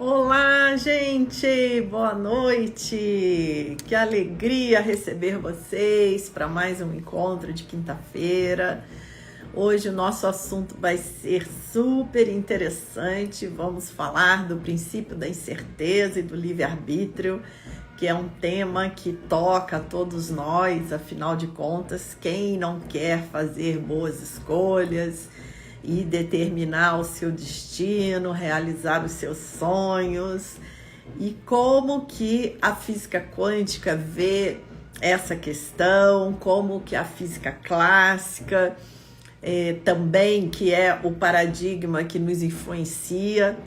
Olá, gente! Boa noite! Que alegria receber vocês para mais um encontro de quinta-feira. Hoje o nosso assunto vai ser super interessante. Vamos falar do princípio da incerteza e do livre-arbítrio, que é um tema que toca a todos nós, afinal de contas, quem não quer fazer boas escolhas e determinar o seu destino, realizar os seus sonhos, e como que a física quântica vê essa questão, como que a física clássica também, que é o paradigma que nos influencia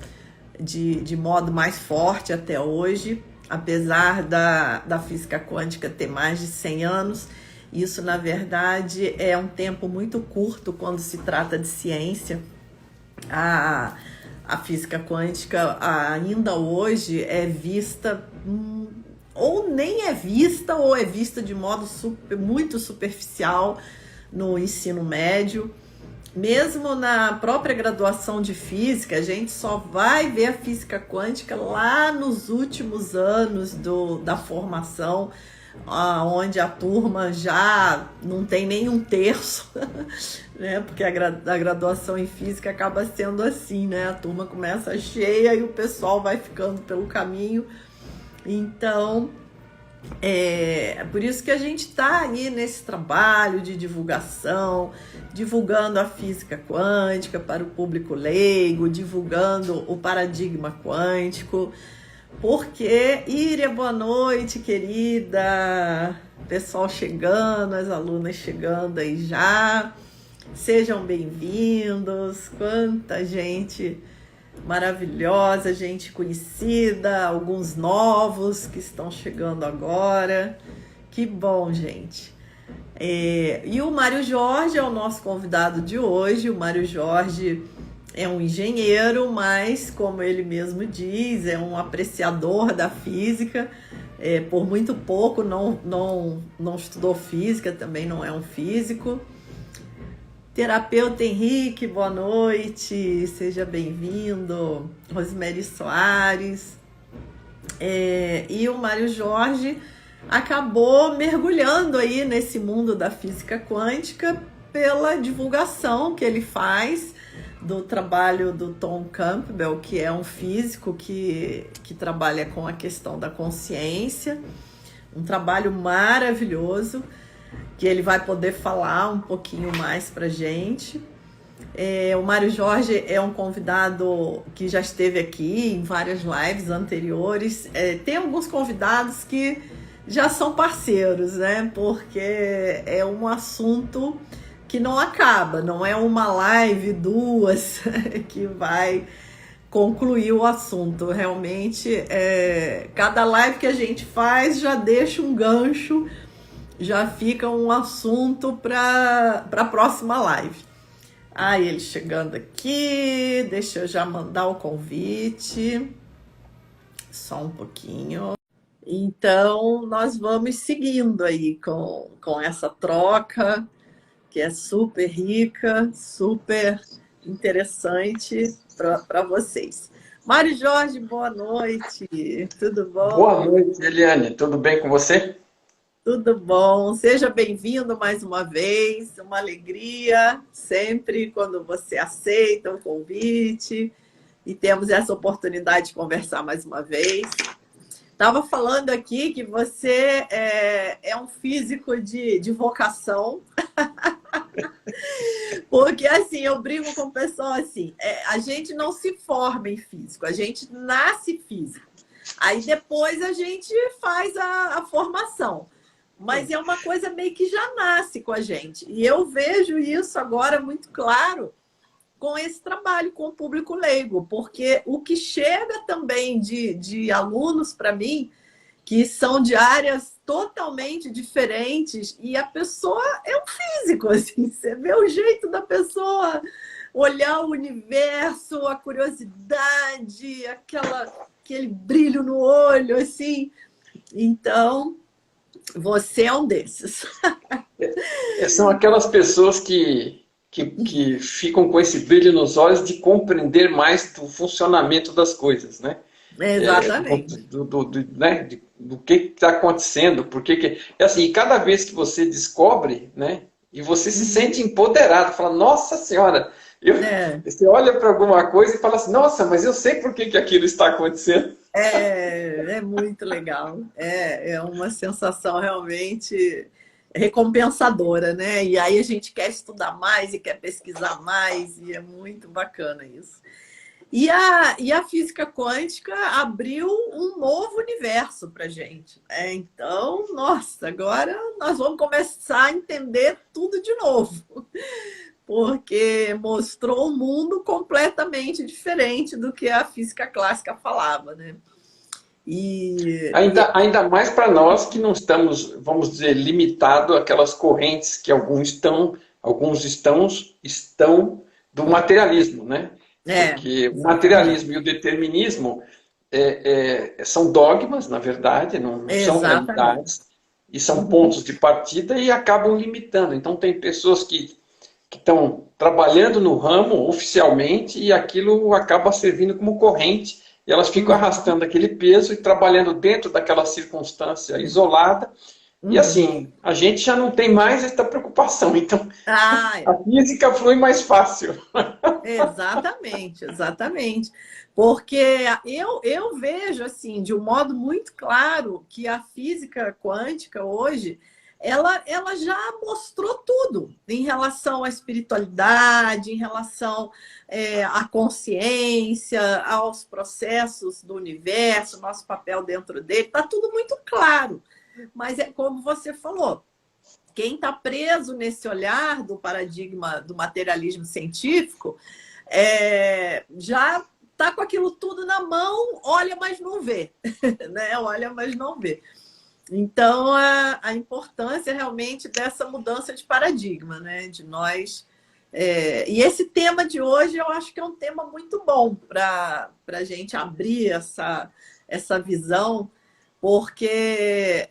de modo mais forte até hoje, apesar da física quântica ter mais de 100 anos, isso, na verdade, é um tempo muito curto quando se trata de ciência. A física quântica ainda hoje é vista, ou nem é vista, ou é vista de modo muito superficial no ensino médio. Mesmo na própria graduação de física, a gente só vai ver a física quântica lá nos últimos anos da formação, onde a turma já não tem nem um terço, né? Porque a graduação em física acaba sendo assim, né? A turma começa cheia e o pessoal vai ficando pelo caminho. Então, por isso que a gente está aí nesse trabalho de divulgação, divulgando a física quântica para o público leigo, divulgando o paradigma quântico. Porque, Íria, boa noite, querida. Pessoal chegando, as alunas chegando aí já. Sejam bem-vindos. Quanta gente maravilhosa, gente conhecida, alguns novos que estão chegando agora. Que bom, gente. E o Mário Jorge é o nosso convidado de hoje. O Mário Jorge é um engenheiro, mas, como ele mesmo diz, é um apreciador da física. Por muito pouco não estudou física, também não é um físico. Terapeuta Henrique, boa noite, seja bem-vindo. Rosemary Soares. E o Mário Jorge acabou mergulhando aí nesse mundo da física quântica pela divulgação que ele faz do trabalho do Tom Campbell, que é um físico que trabalha com a questão da consciência, um trabalho maravilhoso, que ele vai poder falar um pouquinho mais para a gente. O Mário Jorge é um convidado que já esteve aqui em várias lives anteriores. Tem alguns convidados que já são parceiros, né? Porque é um assunto que não acaba, não é uma live, duas, que vai concluir o assunto. Realmente, cada live que a gente faz já deixa um gancho, já fica um assunto para a próxima live. Ele chegando aqui, deixa eu já mandar o convite, só um pouquinho. Então, nós vamos seguindo aí com essa troca, que é super rica, super interessante para vocês. Mário Jorge, boa noite, tudo bom? Boa noite, Eliane, tudo bem com você? Tudo bom, seja bem-vindo mais uma vez, uma alegria sempre quando você aceita o convite e temos essa oportunidade de conversar mais uma vez. Estava falando aqui que você é um físico de vocação, porque assim, eu brinco com o pessoal assim, a gente não se forma em físico, a gente nasce físico, aí depois a gente faz a formação, mas é uma coisa meio que já nasce com a gente, e eu vejo isso agora muito claro com esse trabalho com o público leigo, porque o que chega também de alunos para mim, que são de áreas totalmente diferentes, e a pessoa é um físico, assim, você vê o jeito da pessoa olhar o universo, a curiosidade, aquele brilho no olho, assim. Então, você é um desses. São aquelas pessoas que ficam com esse brilho nos olhos de compreender mais do funcionamento das coisas, né? Exatamente. Né, do que está acontecendo, assim, cada vez que você descobre, né, e você se Uhum. sente empoderado, fala, nossa senhora, É, você olha para alguma coisa e fala assim, nossa, mas eu sei por que aquilo está acontecendo. é muito legal. É uma sensação realmente recompensadora, né? E aí a gente quer estudar mais e quer pesquisar mais, e é muito bacana isso. E a física quântica abriu um novo universo para a gente, né? Então, nossa, agora nós vamos começar a entender tudo de novo, porque mostrou um mundo completamente diferente do que a física clássica falava, né? E Ainda mais para nós que não estamos, vamos dizer, limitados àquelas correntes que alguns estão do materialismo, né? Porque o exatamente. materialismo e o determinismo são dogmas, na verdade, não são Exatamente. realidades, e são Uhum. pontos de partida e acabam limitando. Então, tem pessoas que estão trabalhando no ramo oficialmente e aquilo acaba servindo como corrente e elas ficam Uhum. arrastando aquele peso e trabalhando dentro daquela circunstância isolada. E Uhum. assim, a gente já não tem mais essa preocupação. Então, Ah, a é. física flui mais fácil. Exatamente, exatamente. Porque eu vejo assim, de um modo muito claro, que a física quântica hoje ela já mostrou tudo em relação à espiritualidade, em relação à consciência, aos processos do universo, nosso papel dentro dele, está tudo muito claro. Mas é como você falou, quem está preso nesse olhar do paradigma do materialismo científico já está com aquilo tudo na mão, olha, mas não vê, né? Olha, mas não vê. Então, a importância realmente dessa mudança de paradigma, né? De nós. E esse tema de hoje eu acho que é um tema muito bom para a gente abrir essa visão, porque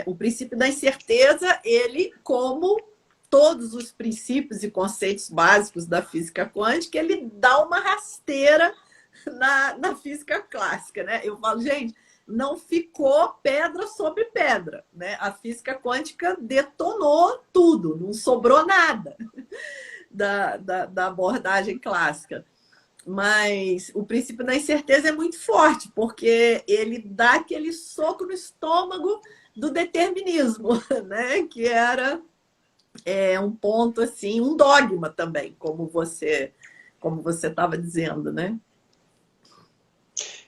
o princípio da incerteza, ele, como todos os princípios e conceitos básicos da física quântica, ele dá uma rasteira na física clássica, né? Eu falo, gente, não ficou pedra sobre pedra, né? A física quântica detonou tudo, não sobrou nada da abordagem clássica. Mas o princípio da incerteza é muito forte, porque ele dá aquele soco no estômago do determinismo, né? Que era um ponto assim, um dogma também, como você estava dizendo, né?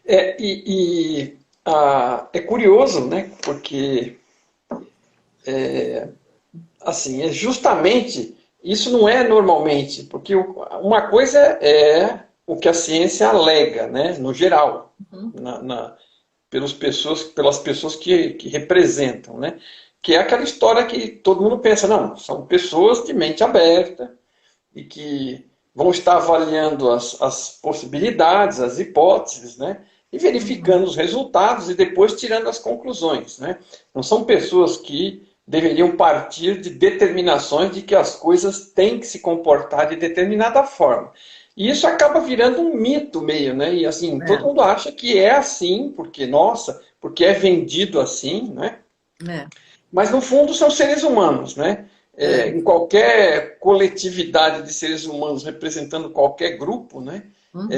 É curioso, né? Porque assim, é justamente isso não é normalmente, porque uma coisa é o que a ciência alega, né, no geral, Uhum. pelas pessoas que representam, né, que é aquela história que todo mundo pensa, não, são pessoas de mente aberta e que vão estar avaliando as possibilidades, as hipóteses, né, e verificando Uhum. os resultados e depois tirando as conclusões, né. Não são pessoas que deveriam partir de determinações de que as coisas têm que se comportar de determinada forma. E isso acaba virando um mito meio, né? E assim, todo É, mundo acha que é assim, porque, nossa, porque é vendido assim, né? é, Mas no fundo são seres humanos, né? é. Em qualquer coletividade de seres humanos representando qualquer grupo, né? Uhum.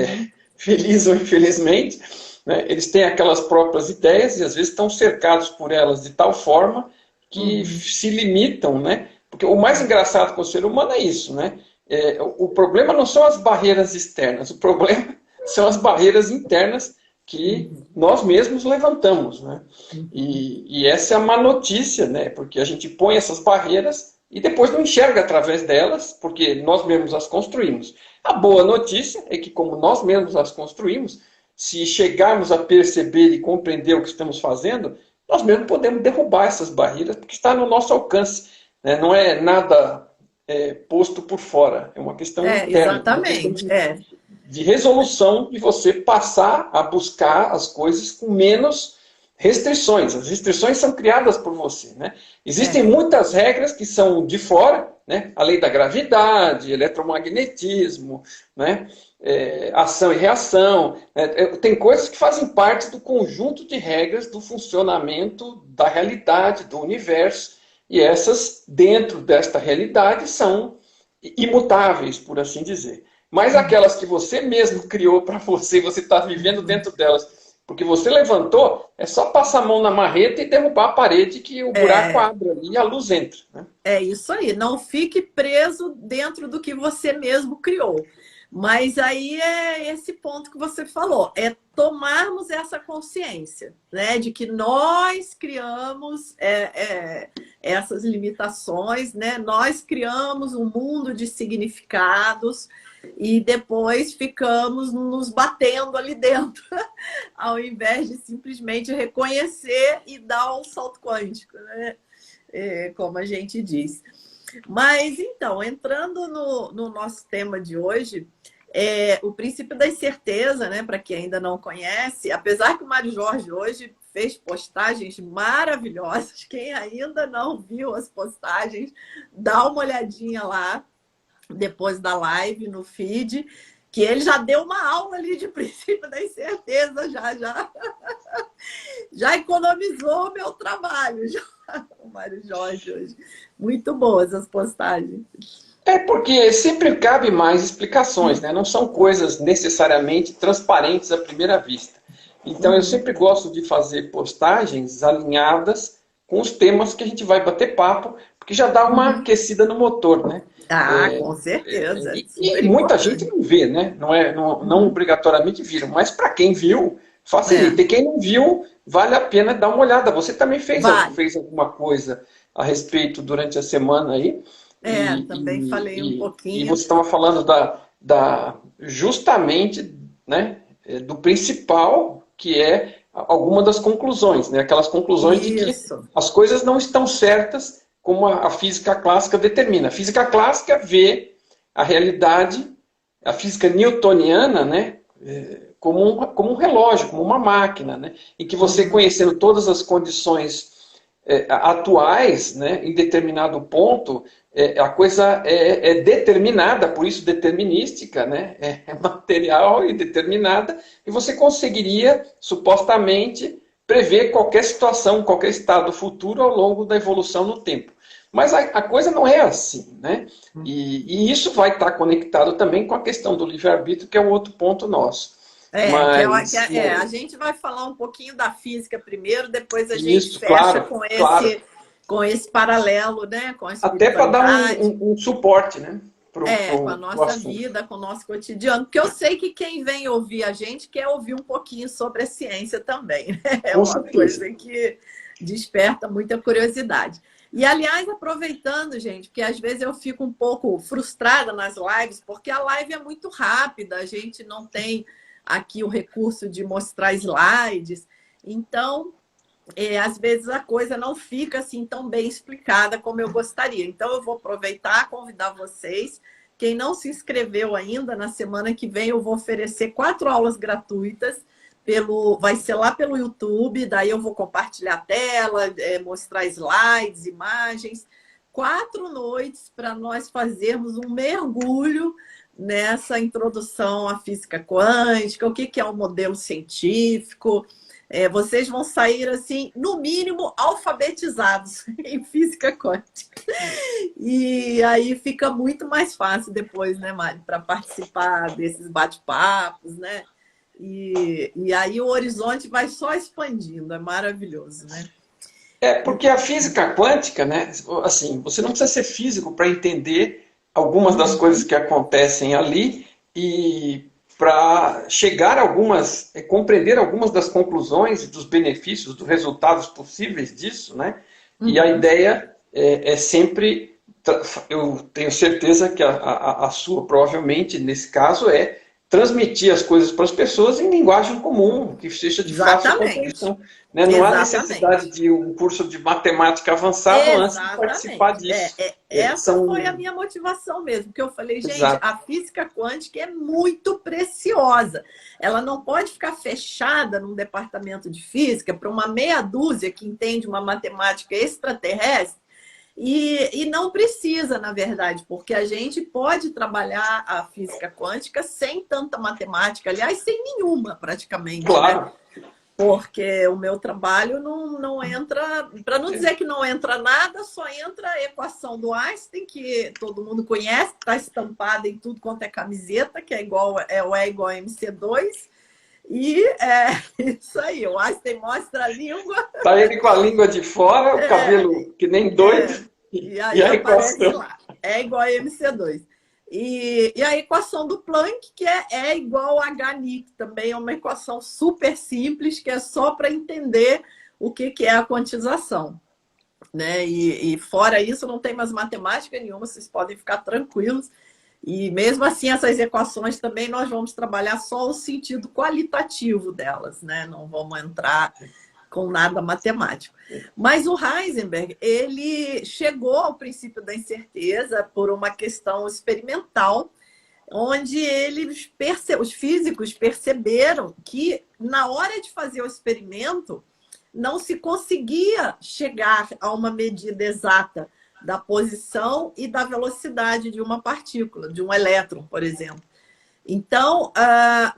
Feliz ou infelizmente, né? Eles têm aquelas próprias ideias e às vezes estão cercados por elas de tal forma que Uhum. se limitam, né? Porque o mais engraçado com o ser humano é isso, né? O problema não são as barreiras externas, o problema são as barreiras internas que Uhum. nós mesmos levantamos, né? Uhum. E essa é a má notícia, né? Porque a gente põe essas barreiras e depois não enxerga através delas, porque nós mesmos as construímos. A boa notícia é que, como nós mesmos as construímos, se chegarmos a perceber e compreender o que estamos fazendo, nós mesmos podemos derrubar essas barreiras, porque está no nosso alcance, né? Não é nada posto por fora, é uma questão interna, uma questão Exatamente. de resolução de você passar a buscar as coisas com menos restrições. As restrições são criadas por você, né? Existem muitas regras que são de fora, né? A lei da gravidade, eletromagnetismo, né? Ação e reação. Né? Tem coisas que fazem parte do conjunto de regras do funcionamento da realidade, do universo. E essas, dentro desta realidade, são imutáveis, por assim dizer. Mas aquelas que você mesmo criou para você, você está vivendo dentro delas, porque você levantou, é só passar a mão na marreta e derrubar a parede que o buraco abre ali e a luz entra. Né? É isso aí, não fique preso dentro do que você mesmo criou. Mas aí é esse ponto que você falou, é tomarmos essa consciência, né, de que nós criamos essas limitações, né, nós criamos um mundo de significados e depois ficamos nos batendo ali dentro, ao invés de simplesmente reconhecer e dar um salto quântico, né, como a gente diz. Mas, então, entrando no nosso tema de hoje, o princípio da incerteza, né? Para quem ainda não conhece, apesar que o Mário Jorge hoje fez postagens maravilhosas, quem ainda não viu as postagens, dá uma olhadinha lá, depois da live, no feed, que ele já deu uma aula ali de princípio da incerteza, já economizou o meu trabalho, o Mário Jorge hoje. Muito boas as postagens. Porque sempre cabe mais explicações, né? Não são coisas necessariamente transparentes à primeira vista. Então eu sempre gosto de fazer postagens alinhadas com os temas que a gente vai bater papo, porque já dá uma aquecida no motor, né? Com certeza. E muita gente não vê, né? Não obrigatoriamente viram, mas para quem viu, facilita. E quem não viu, vale a pena dar uma olhada. Você também fez alguma coisa a respeito durante a semana aí. Também falei um pouquinho. E você estava falando justamente, né, do principal, que é alguma das conclusões, né? Aquelas conclusões de que as coisas não estão certas como a física clássica determina. A física clássica vê a realidade, a física newtoniana, né, como um relógio, como uma máquina, né, em que você, conhecendo todas as condições atuais, né, em determinado ponto, a coisa é determinada, por isso determinística, né, é material e determinada, e você conseguiria, supostamente, prever qualquer situação, qualquer estado futuro ao longo da evolução no tempo. Mas a coisa não é assim, né? E isso vai estar conectado também com a questão do livre-arbítrio, que é um outro ponto nosso. A gente vai falar um pouquinho da física primeiro, depois a gente fecha com esse paralelo, né? Com a até para dar um suporte, né? Com a nossa vida, com o nosso cotidiano. Porque eu sei que quem vem ouvir a gente quer ouvir um pouquinho sobre a ciência também. Né? É uma coisa que desperta muita curiosidade. E, aliás, aproveitando, gente, porque às vezes eu fico um pouco frustrada nas lives, porque a live é muito rápida, a gente não tem aqui o recurso de mostrar slides. Então, às vezes a coisa não fica assim tão bem explicada como eu gostaria. Então, eu vou aproveitar, convidar vocês. Quem não se inscreveu ainda, na semana que vem eu vou oferecer 4 aulas gratuitas. Vai ser lá pelo YouTube, daí eu vou compartilhar a tela, mostrar slides, imagens. 4 noites para nós fazermos um mergulho nessa introdução à física quântica, o que é um modelo científico. Vocês vão sair, assim, no mínimo, alfabetizados em física quântica. E aí fica muito mais fácil depois, né, Mari, para participar desses bate-papos, né? E aí o horizonte vai só expandindo, é maravilhoso, né? Porque a física quântica, né? Assim, você não precisa ser físico para entender algumas das coisas que acontecem ali e para chegar a compreender algumas das conclusões e dos benefícios, dos resultados possíveis disso, né? E a ideia é sempre, eu tenho certeza que a sua, provavelmente, nesse caso, transmitir as coisas para as pessoas em linguagem comum, que seja de fácil Exatamente. compreensão. Né? Não há necessidade Exatamente. de um curso de matemática avançado antes de participar Exatamente. disso. Essa foi a São... minha motivação mesmo, porque eu falei, gente, Exato. a física quântica é muito preciosa. Ela não pode ficar fechada num departamento de física para uma meia dúzia que entende uma matemática extraterrestre e não precisa, na verdade, porque a gente pode trabalhar a física quântica sem tanta matemática, aliás, sem nenhuma praticamente, né? Claro. Porque o meu trabalho não entra, para não dizer que não entra nada, só entra a equação do Einstein, que todo mundo conhece, está estampada em tudo quanto é camiseta, que é igual, o E igual a MC2. E é isso aí, o Einstein mostra a língua. Tá ele com a língua de fora, o cabelo que nem doido, E e aí a aparece equação. lá, E igual a MC2. E a equação do Planck, que é E igual a H-Ni, que também é uma equação super simples, que é só para entender o que é a quantização. Né? E fora isso, não tem mais matemática nenhuma, vocês podem ficar tranquilos. E mesmo assim, essas equações também nós vamos trabalhar só o sentido qualitativo delas, né? Não vamos entrar com nada matemático. Mas o Heisenberg, ele chegou ao princípio da incerteza por uma questão experimental, onde os físicos perceberam que, na hora de fazer o experimento, não se conseguia chegar a uma medida exata da posição e da velocidade de uma partícula, de um elétron, por exemplo. Então,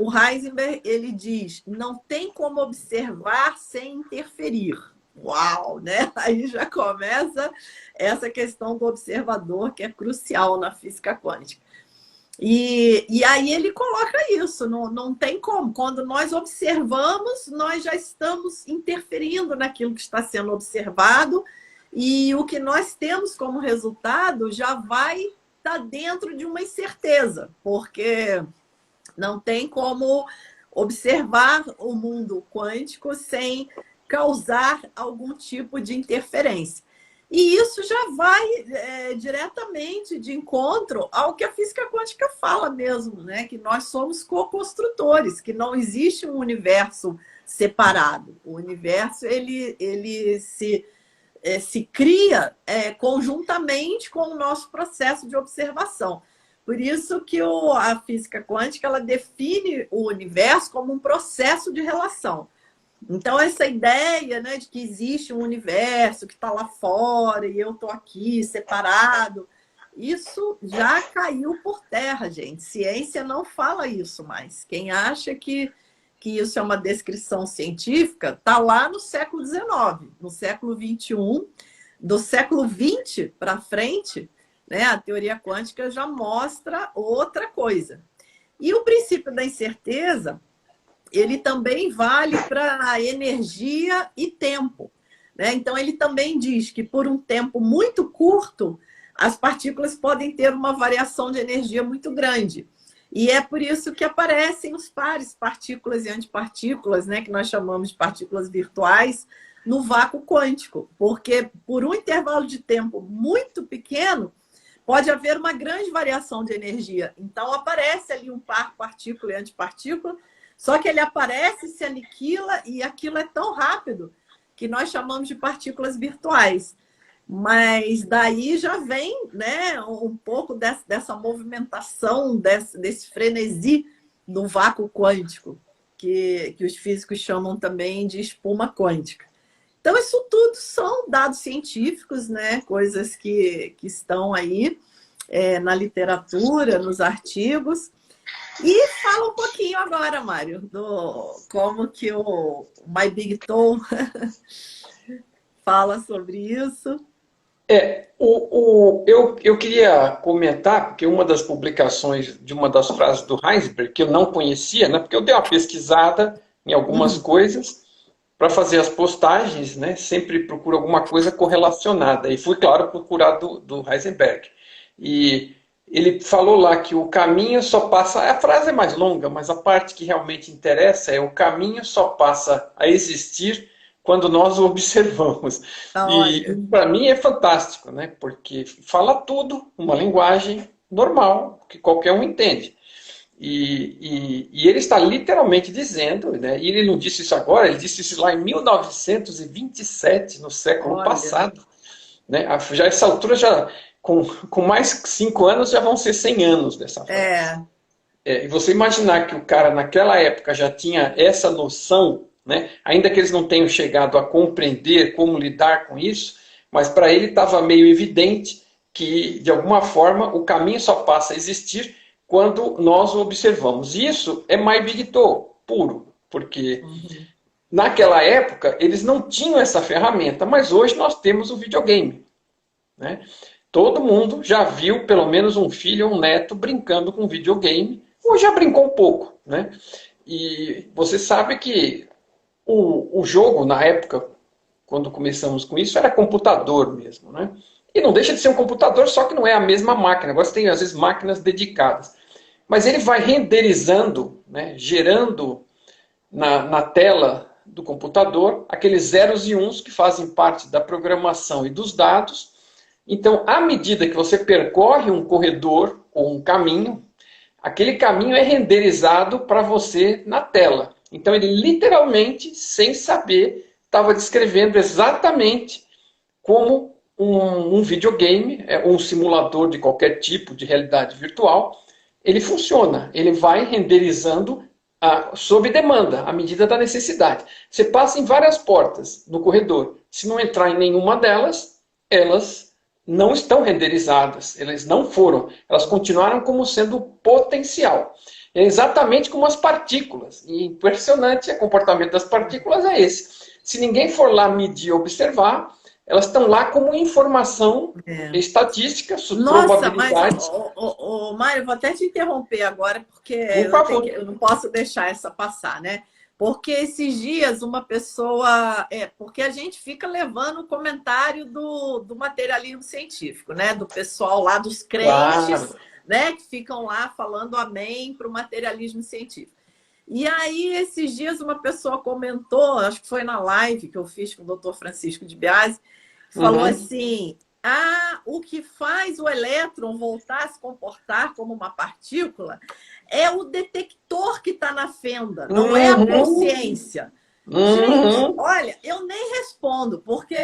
o Heisenberg, ele diz, não tem como observar sem interferir. Uau, né? Aí já começa essa questão do observador, que é crucial na física quântica. E aí ele coloca isso, não tem como. Quando nós observamos, nós já estamos interferindo naquilo que está sendo observado e o que nós temos como resultado já vai estar dentro de uma incerteza, porque não tem como observar o mundo quântico sem causar algum tipo de interferência. E isso já vai diretamente de encontro ao que a física quântica fala mesmo, né? Que nós somos co-construtores, que não existe um universo separado. O universo ele se cria conjuntamente com o nosso processo de observação. Por isso que a física quântica ela define o universo como um processo de relação. Então, essa ideia, né, de que existe um universo que está lá fora e eu estou aqui separado, isso já caiu por terra, gente. Ciência não fala isso mais. Quem acha que isso é uma descrição científica está lá no século XIX, no século XXI. Do século XX para frente, né, a teoria quântica já mostra outra coisa. E o princípio da incerteza ele também vale para energia e tempo, né? Então, ele também diz que por um tempo muito curto, as partículas podem ter uma variação de energia muito grande. E é por isso que aparecem os pares, partículas e antipartículas, né? Que nós chamamos de partículas virtuais, no vácuo quântico. Porque por um intervalo de tempo muito pequeno, pode haver uma grande variação de energia. Então, aparece ali um par partícula e antipartícula, só que ele aparece, se aniquila e aquilo é tão rápido que nós chamamos de partículas virtuais. Mas daí já vem, né, um pouco dessa movimentação, desse frenesi do vácuo quântico, que os físicos chamam também de espuma quântica. Então, isso tudo são dados científicos, né, coisas que estão aí na literatura, nos artigos. E fala um pouquinho agora, Mário, do como que o My Big Toe fala sobre isso. Eu queria comentar, porque uma das publicações de uma das frases do Heisenberg, que eu não conhecia, né, porque eu dei uma pesquisada em algumas coisas para fazer as postagens, né, sempre procuro alguma coisa correlacionada. E fui, claro, procurar do Heisenberg. E ele falou lá que o caminho só passa... A frase é mais longa, mas a parte que realmente interessa é o caminho só passa a existir quando nós o observamos. E para mim é fantástico, né? Porque fala tudo, uma linguagem normal, que qualquer um entende. E ele está literalmente dizendo, né, e ele não disse isso agora, ele disse isso lá em 1927, no século Olha, passado. Né? Já essa altura, já, com mais 5 anos, já vão ser 100 anos dessa frase. é, E você imaginar que o cara naquela época já tinha essa noção, né? Ainda que eles não tenham chegado a compreender como lidar com isso, mas para ele estava meio evidente que, de alguma forma, o caminho só passa a existir quando nós o observamos. E isso é Maibirito puro, porque uhum, naquela época eles não tinham essa ferramenta, mas hoje nós temos o videogame. Né? Todo mundo já viu pelo menos um filho ou um neto brincando com videogame, ou já brincou um pouco. Né? E você sabe que o jogo, na época, quando começamos com isso, era computador mesmo. Né? E não deixa de ser um computador, só que não é a mesma máquina. Agora você tem, às vezes, máquinas dedicadas. Mas ele vai renderizando, né, gerando na tela do computador aqueles zeros e uns que fazem parte da programação e dos dados. Então, à medida que você percorre um corredor ou um caminho, aquele caminho é renderizado para você na tela. Então, ele literalmente, sem saber, estava descrevendo exatamente como um videogame, um simulador de qualquer tipo de realidade virtual, ele funciona. Ele vai renderizando sob demanda, à medida da necessidade. Você passa em várias portas no corredor. Se não entrar em nenhuma delas, elas não estão renderizadas, elas não foram, elas continuaram como sendo potencial. É exatamente como as partículas. E impressionante, o comportamento das partículas é esse. Se ninguém for lá medir e observar, elas estão lá como informação é. estatística, Nossa, mas, probabilidades. Mário, vou até te interromper agora, porque Por favor. eu não posso deixar essa passar, né? Porque esses dias uma pessoa. Porque a gente fica levando o comentário do materialismo científico, né? Do pessoal lá, dos crentes, Claro. né? Que ficam lá falando amém para o materialismo científico. E aí, esses dias, uma pessoa comentou, acho que foi na live que eu fiz com o doutor Francisco de Biasi, falou Uhum. assim: o que faz o elétron voltar a se comportar como uma partícula é o detector que está na fenda, não é a Uhum. consciência. Gente, Uhum. olha, eu nem respondo, porque,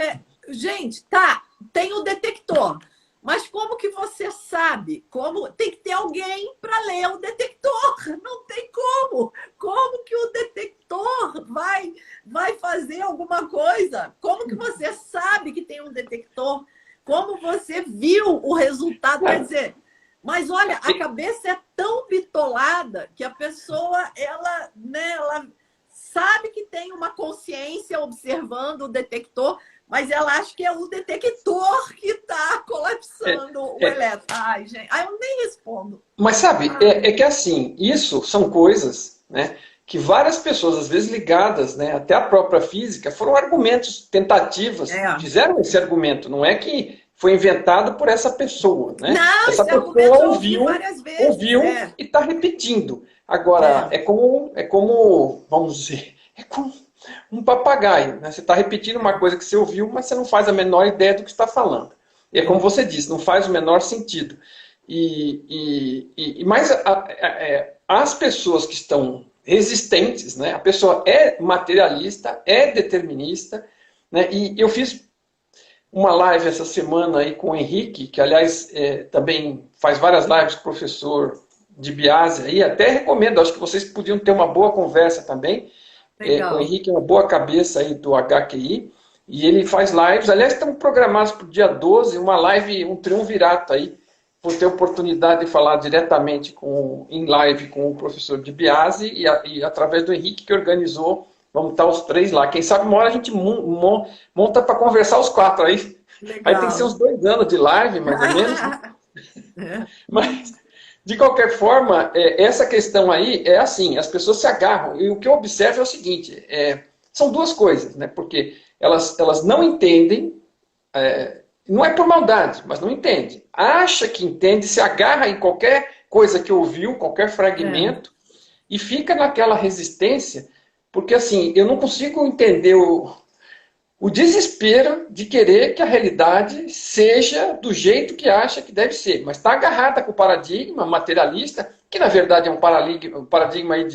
gente, tá, tem o detector. Mas como que você sabe? Como tem que ter alguém para ler o detector? Não tem como. Como que o detector vai fazer alguma coisa? Como que você sabe que tem um detector? Como você viu o resultado? Quer dizer, mas olha, a cabeça é tão bitolada que a pessoa ela sabe que tem uma consciência observando o detector, mas ela acha que é o detector que está É, colapsando o é, elétron. Ai, gente, eu nem respondo. mas sabe, Ai, é que assim, isso são coisas, né, que várias pessoas, às vezes ligadas, né, até a própria física, foram argumentos, tentativas, é. fizeram esse argumento. Não é que foi inventado por essa pessoa, né? Não, Essa esse argumento pessoa eu ouvi várias vezes. ouviu e está repetindo. Agora, É, é como, vamos dizer, é como um papagaio, né? Você está repetindo uma coisa que você ouviu, mas você não faz a menor ideia do que está falando. E é como é, você disse, não faz o menor sentido. Mas as pessoas que estão resistentes, né? A pessoa é materialista, é determinista, né? E eu fiz uma live essa semana aí com o Henrique, que aliás também faz várias lives com o professor de Biase aí, até recomendo, acho que vocês podiam ter uma boa conversa também. O legal. Henrique é uma boa cabeça aí do HQI, e ele faz lives, aliás estamos programados para o dia 12, uma live, um triunvirato aí, por ter oportunidade de falar diretamente em live com o professor de Biase e através do Henrique que organizou. Vamos estar os três lá. Quem sabe uma hora a gente monta para conversar os quatro aí. Aí tem que ser uns Legal. 2 anos de live, mais ou menos. Né? É, Mas, de qualquer forma, essa questão aí é assim, as pessoas se agarram. E o que eu observo é o seguinte, são duas coisas, né? Porque elas não entendem, não é por maldade, mas não entende. Acha que entende, se agarra em qualquer coisa que ouviu, qualquer é, fragmento, e fica naquela resistência, porque assim, eu não consigo entender o desespero de querer que a realidade seja do jeito que acha que deve ser, mas está agarrada com o paradigma materialista, que na verdade é um paradigma aí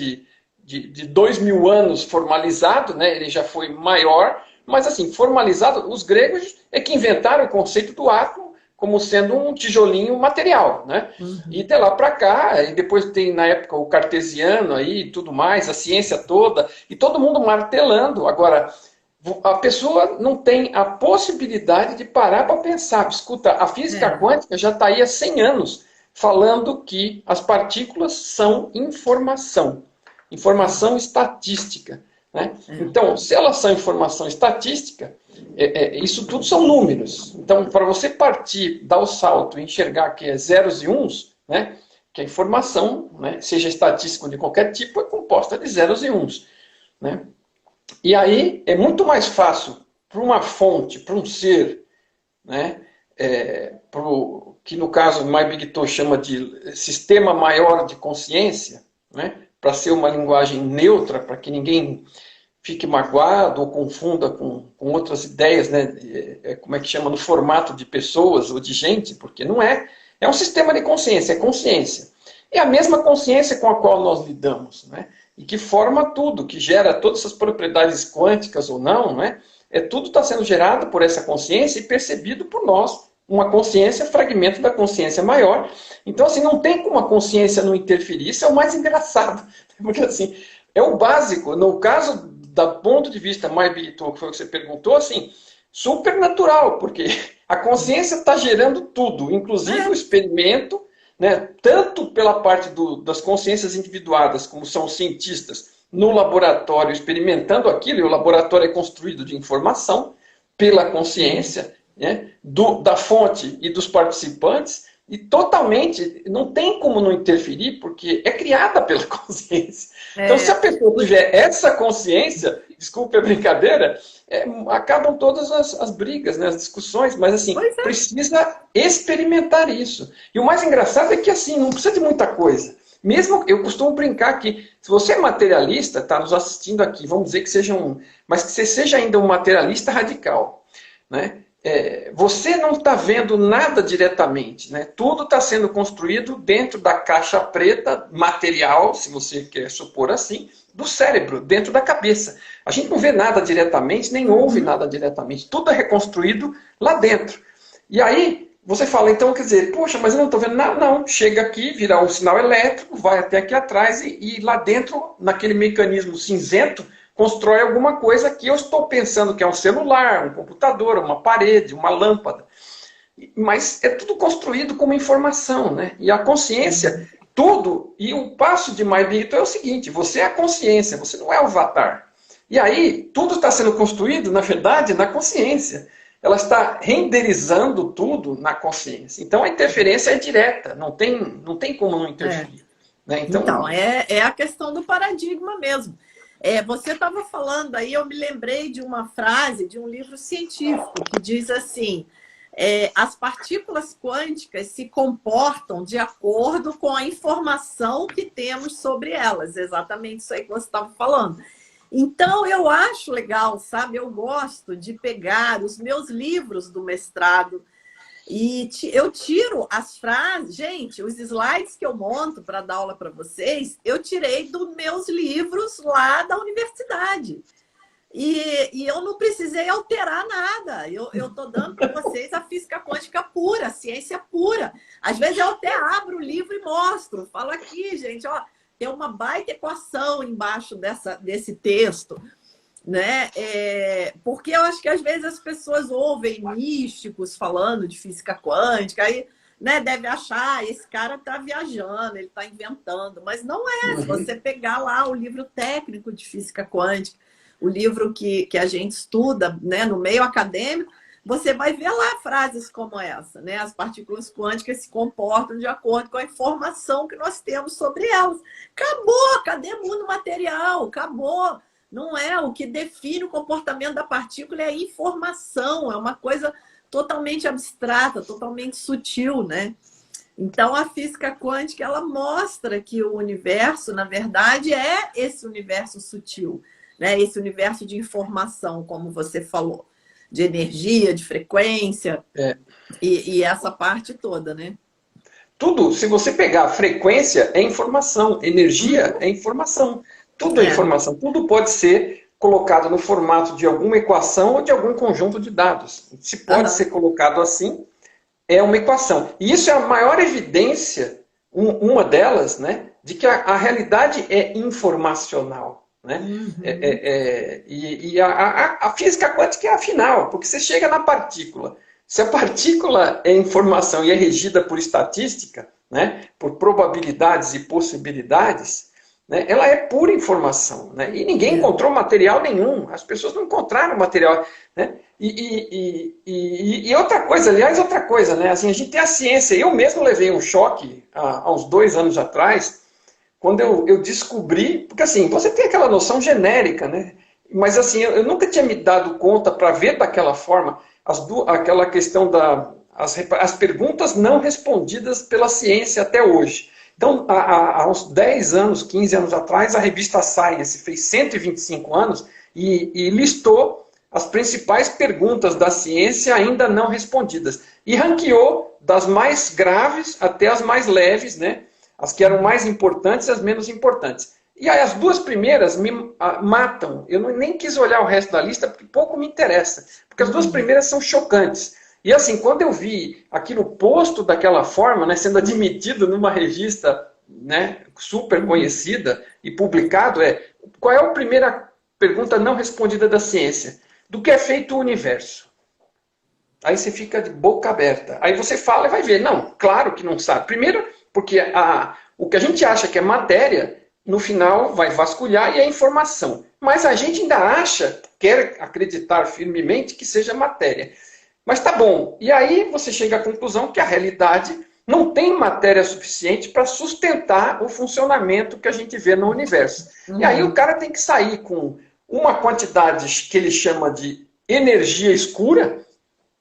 de 2000 anos formalizado, né? Ele já foi maior, mas assim, formalizado, os gregos é que inventaram o conceito do átomo como sendo um tijolinho material, né? Uhum. E de lá para cá, e depois tem na época o cartesiano aí e tudo mais, a ciência toda, e todo mundo martelando. Agora, a pessoa não tem a possibilidade de parar para pensar. Escuta, a física quântica já está aí há 100 anos falando que as partículas são informação, informação estatística. Né? Então, se elas são informação estatística, isso tudo são números. Então, para você partir, dar o salto e enxergar que é zeros e uns, né? Que a informação, né, seja estatística ou de qualquer tipo, é composta de zeros e uns. Né? E aí é muito mais fácil para uma fonte, para um ser, né, que no caso My Big Toe chama de sistema maior de consciência, né, para ser uma linguagem neutra, para que ninguém fique magoado ou confunda com outras ideias, né, como é que chama, no formato de pessoas ou de gente, porque não é. É um sistema de consciência, é consciência. É a mesma consciência com a qual nós lidamos, né? E que forma tudo, que gera todas essas propriedades quânticas ou não, né? Tudo está sendo gerado por essa consciência e percebido por nós. Uma consciência, fragmento da consciência maior. Então, assim, não tem como a consciência não interferir. Isso é o mais engraçado. Porque, assim, é o básico. No caso, do ponto de vista mais espiritual, que foi o que você perguntou, assim, super natural, porque a consciência está gerando tudo, inclusive o experimento, né, tanto pela parte das consciências individuadas, como são os cientistas, no laboratório experimentando aquilo, e o laboratório é construído de informação pela consciência, né, da fonte e dos participantes, e totalmente, não tem como não interferir, porque é criada pela consciência. Então, se a pessoa tiver essa consciência, desculpe a brincadeira, acabam todas as brigas, né, as discussões, mas assim, precisa experimentar isso. E o mais engraçado é que assim, não precisa de muita coisa. Mesmo, eu costumo brincar que, se você é materialista, está nos assistindo aqui, vamos dizer que seja mas que você seja ainda um materialista radical, né? Você não está vendo nada diretamente, né? Tudo está sendo construído dentro da caixa preta material, se você quer supor assim, do cérebro, dentro da cabeça. A gente não vê nada diretamente, nem ouve nada diretamente. Tudo é reconstruído lá dentro. E aí, você fala, então, quer dizer, poxa, mas eu não estou vendo nada. Não, chega aqui, vira um sinal elétrico, vai até aqui atrás e lá dentro, naquele mecanismo cinzento, constrói alguma coisa que eu estou pensando que é um celular, um computador, uma parede, uma lâmpada. Mas é tudo construído como informação, né? E a consciência, tudo, e o passo de Maibito é o seguinte, você é a consciência, você não é o avatar. E aí, tudo está sendo construído, na verdade, na consciência. Ela está renderizando tudo na consciência. Então, a interferência é direta, não tem como não interferir. Né? Então, é a questão do paradigma mesmo. Você estava falando aí, eu me lembrei de uma frase de um livro científico que diz assim, as partículas quânticas se comportam de acordo com a informação que temos sobre elas. Exatamente isso aí que você estava falando. Então, eu acho legal, sabe? Eu gosto de pegar os meus livros do mestrado e eu tiro as frases. Gente, os slides que eu monto para dar aula para vocês, eu tirei dos meus livros lá da universidade. E eu não precisei alterar nada. Eu estou dando para vocês a física quântica pura, a ciência pura. Às vezes eu até abro o livro e mostro. Falo aqui, gente, ó, tem uma baita equação embaixo desse texto. Né? Porque eu acho que às vezes as pessoas ouvem místicos falando de física quântica, aí, né, deve achar, esse cara está viajando, ele está inventando, mas não é. Se você pegar lá o livro técnico de física quântica, o livro que a gente estuda, né, no meio acadêmico, você vai ver lá frases como essa, né? As partículas quânticas se comportam de acordo com a informação que nós temos sobre elas. Acabou, cadê o mundo material? Acabou. Não é o que define o comportamento da partícula, é a informação, é uma coisa totalmente abstrata, totalmente sutil, né? Então, a física quântica, ela mostra que o universo, na verdade, é esse universo sutil, né? Esse universo de informação, como você falou. de energia, de frequência, É. e essa parte toda, né? Tudo, se você pegar frequência, é informação, energia é informação, tudo é É. informação, tudo pode ser colocado no formato de alguma equação ou de algum conjunto de dados. Se pode Aham. ser colocado assim, é uma equação. E isso é a maior evidência, uma delas, né, de que a realidade é informacional. Né? Uhum. E a física quântica é a final, porque você chega na partícula. Se a partícula é informação e é regida por estatística, né, por probabilidades e possibilidades, né, ela é pura informação. Né? E ninguém É. encontrou material nenhum. As pessoas não encontraram material. Né? E outra coisa, aliás, outra coisa, né? Assim, a gente tem a ciência. Eu mesmo levei um choque há uns 2 anos atrás, quando eu descobri, porque assim, você tem aquela noção genérica, né? Mas assim, eu nunca tinha me dado conta para ver daquela forma aquela questão as perguntas não respondidas pela ciência até hoje. Então, há uns 10 anos, 15 anos atrás, a revista Science fez 125 anos e listou as principais perguntas da ciência ainda não respondidas. E ranqueou das mais graves até as mais leves, né? As que eram mais importantes e as menos importantes. E aí as duas primeiras me matam. Eu nem quis olhar o resto da lista, porque pouco me interessa. Porque as duas primeiras são chocantes. E assim, quando eu vi aquilo posto daquela forma, né, sendo admitido numa revista, né, super conhecida e publicado, qual é a primeira pergunta não respondida da ciência? Do que é feito o universo? Aí você fica de boca aberta. Aí você fala e vai ver. Não, claro que não sabe. Primeiro, porque o que a gente acha que é matéria, no final vai vasculhar e é informação. Mas a gente ainda acha, quer acreditar firmemente que seja matéria. Mas tá bom. E aí você chega à conclusão que a realidade não tem matéria suficiente para sustentar o funcionamento que a gente vê no universo. E aí o Uhum. cara tem que sair com uma quantidade que ele chama de energia escura,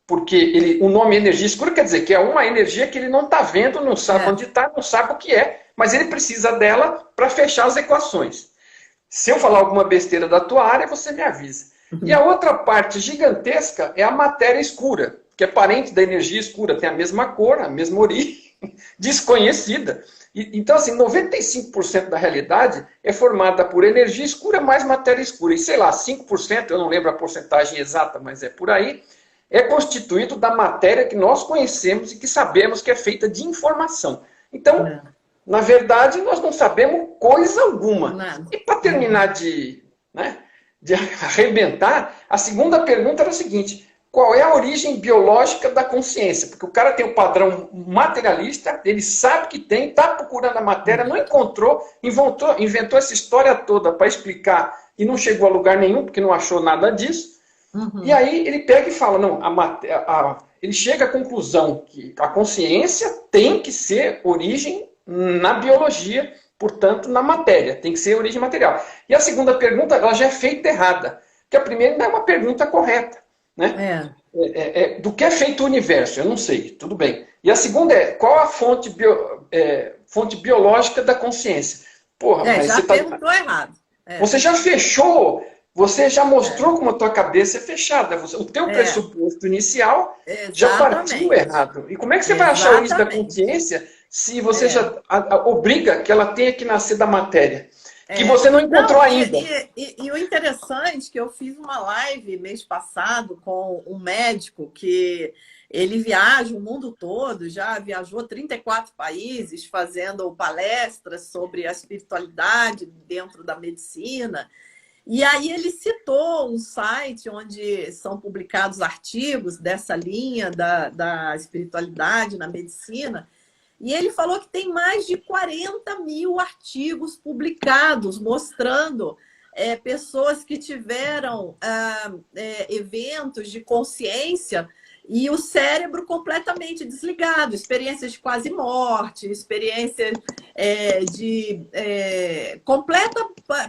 porque o nome energia escura quer dizer que é uma energia que ele não está vendo, não sabe É. onde está, não sabe o que é, mas ele precisa dela para fechar as equações. Se eu falar alguma besteira da tua área, você me avisa. E a Uhum. outra parte gigantesca é a matéria escura, que é parente da energia escura, tem a mesma cor, a mesma origem, desconhecida. Então, assim, 95% da realidade é formada por energia escura mais matéria escura. E, sei lá, 5%, eu não lembro a porcentagem exata, mas é por aí, é constituído da matéria que nós conhecemos e que sabemos que é feita de informação. Então, É. na verdade, nós não sabemos coisa alguma. Nada. E para Uhum. terminar de arrebentar, a segunda pergunta era a seguinte: qual é a origem biológica da consciência? Porque o cara tem o padrão materialista, ele sabe que tem, está procurando a matéria, não encontrou, inventou essa história toda para explicar e não chegou a lugar nenhum, porque não achou nada disso. E Uhum. aí ele pega e fala, não, ele chega à conclusão que a consciência tem que ser origem na biologia, portanto, na matéria, tem que ser origem material. E a segunda pergunta, ela já é feita errada, porque a primeira ainda é uma pergunta correta, né? É. Do que é feito o universo? Eu não sei, tudo bem. E a segunda é, qual a fonte biológica da consciência? Porra, É, mas já você tá, perguntou errado. É. você já fechou, você já É. mostrou como a tua cabeça é fechada. O teu É. pressuposto inicial já partiu Exatamente. errado. E como é que você vai achar a origem da Exatamente. consciência se você É. já obriga que ela tenha que nascer da matéria? Que É. você não encontrou Não, ainda. e o interessante é que eu fiz uma live mês passado com um médico que ele viaja o mundo todo, já viajou 34 países fazendo palestras sobre a espiritualidade dentro da medicina. E aí ele citou um site onde são publicados artigos dessa linha da espiritualidade na medicina, e ele falou que tem mais de 40 mil artigos publicados mostrando pessoas que tiveram eventos de consciência e o cérebro completamente desligado, experiências de quase morte, experiências de completa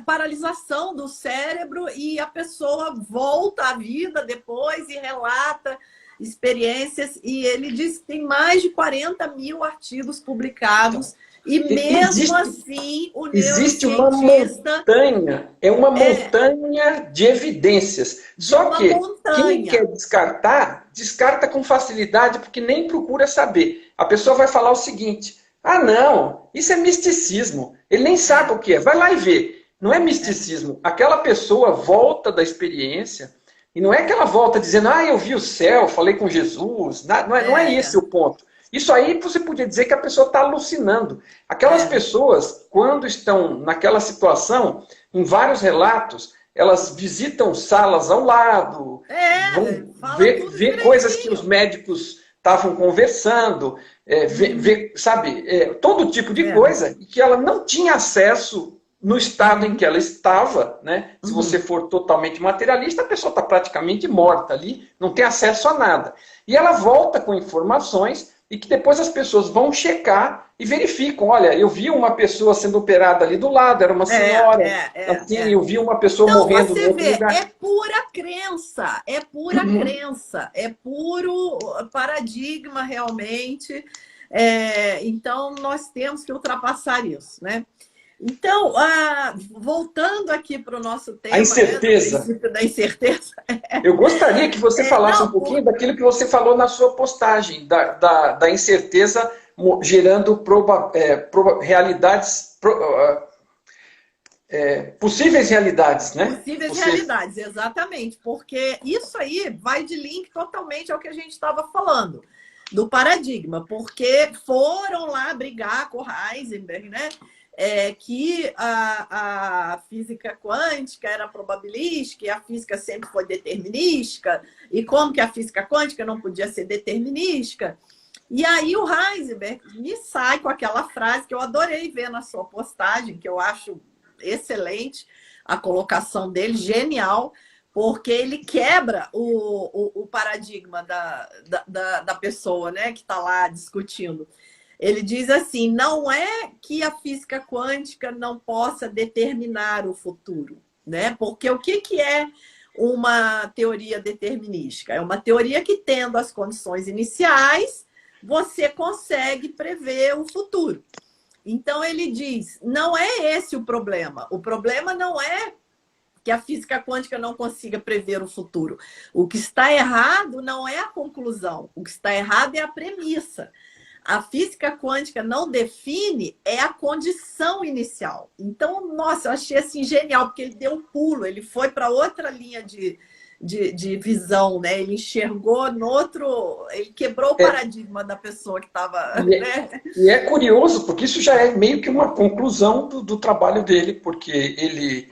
paralisação do cérebro, e a pessoa volta à vida depois e relata experiências, e ele diz que tem mais de 40 mil artigos publicados, E mesmo Existe, assim, o existe uma neurocientista montanha, é uma é montanha de evidências. de Só uma que quem quer montanha. descartar, descarta com facilidade, porque nem procura saber. A pessoa vai falar o seguinte: ah, não, isso é misticismo. Ele nem sabe É, o que é. Vai lá e vê. Não é é, misticismo. Aquela pessoa volta da experiência, e não é que ela volta dizendo, ah, eu vi o céu, falei com Jesus. Não é esse é, o ponto. Isso aí você podia dizer que a pessoa está alucinando. Aquelas é. pessoas, quando estão naquela situação, em vários relatos, elas visitam salas ao lado, vão Fala tudo ver coisas que os direitinho. médicos estavam conversando, Uhum, sabe, todo tipo de é, coisa, e que ela não tinha acesso no estado em uhum, que ela estava, né? Se você uhum. for totalmente materialista, a pessoa está praticamente morta ali, não tem acesso a nada. E ela volta com informações e que depois as pessoas vão checar e verificam. Olha, eu vi uma pessoa sendo operada ali do lado, era uma senhora, assim, É. eu vi uma pessoa Então morrendo no você outro vê, lugar. é pura crença, é puro paradigma realmente. Então nós temos que ultrapassar isso, né? Então, voltando aqui para o nosso A tema, né, do incerteza. princípio da incerteza, Eu gostaria que você falasse um não, pouquinho daquilo que você falou na sua postagem, da incerteza gerando realidades, possíveis realidades, né? possíveis Você, realidades, exatamente, porque isso aí vai de link totalmente ao que a gente estava falando, do paradigma, porque foram lá brigar com o Heisenberg, né? Que a física quântica era probabilística e a física sempre foi determinística, e como que a física quântica não podia ser determinística. E aí o Heisenberg me sai com aquela frase que eu adorei ver na sua postagem, que eu acho excelente, a colocação dele, genial, porque ele quebra o paradigma da pessoa, né, que está lá discutindo. Ele diz assim: não é que a física quântica não possa determinar o futuro, né? Porque o que é uma teoria determinística? É uma teoria que, tendo as condições iniciais, você consegue prever o futuro. Então ele diz: não é esse o problema. O problema não é que a física quântica não consiga prever o futuro. O que está errado não é a conclusão, o que está errado é a premissa. A física quântica não define é a condição inicial. Então, nossa, eu achei assim genial, porque ele deu um pulo, ele foi para outra linha de visão, né? Ele enxergou no outro, ele quebrou o é, paradigma da pessoa que estava, e, é, né? e é curioso, porque isso já é meio que uma conclusão do trabalho dele, porque ele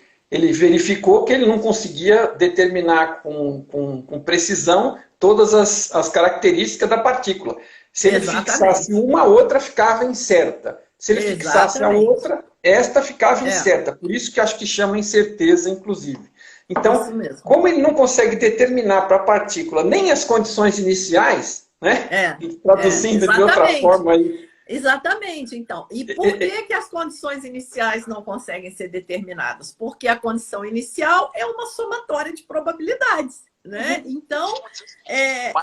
verificou que ele não conseguia determinar com precisão todas as características da partícula. Se ele fixasse Exatamente. uma, a outra ficava incerta. Se ele fixasse a Exatamente. outra, esta ficava É, incerta. Por isso que acho que chama incerteza, inclusive. Então, isso mesmo. como ele não consegue determinar para a partícula nem as condições iniciais, né? Traduzindo de outra Exatamente. forma aí, Exatamente, então. E por que que as condições iniciais não conseguem ser determinadas? Porque a condição inicial é uma somatória de probabilidades, né? Então,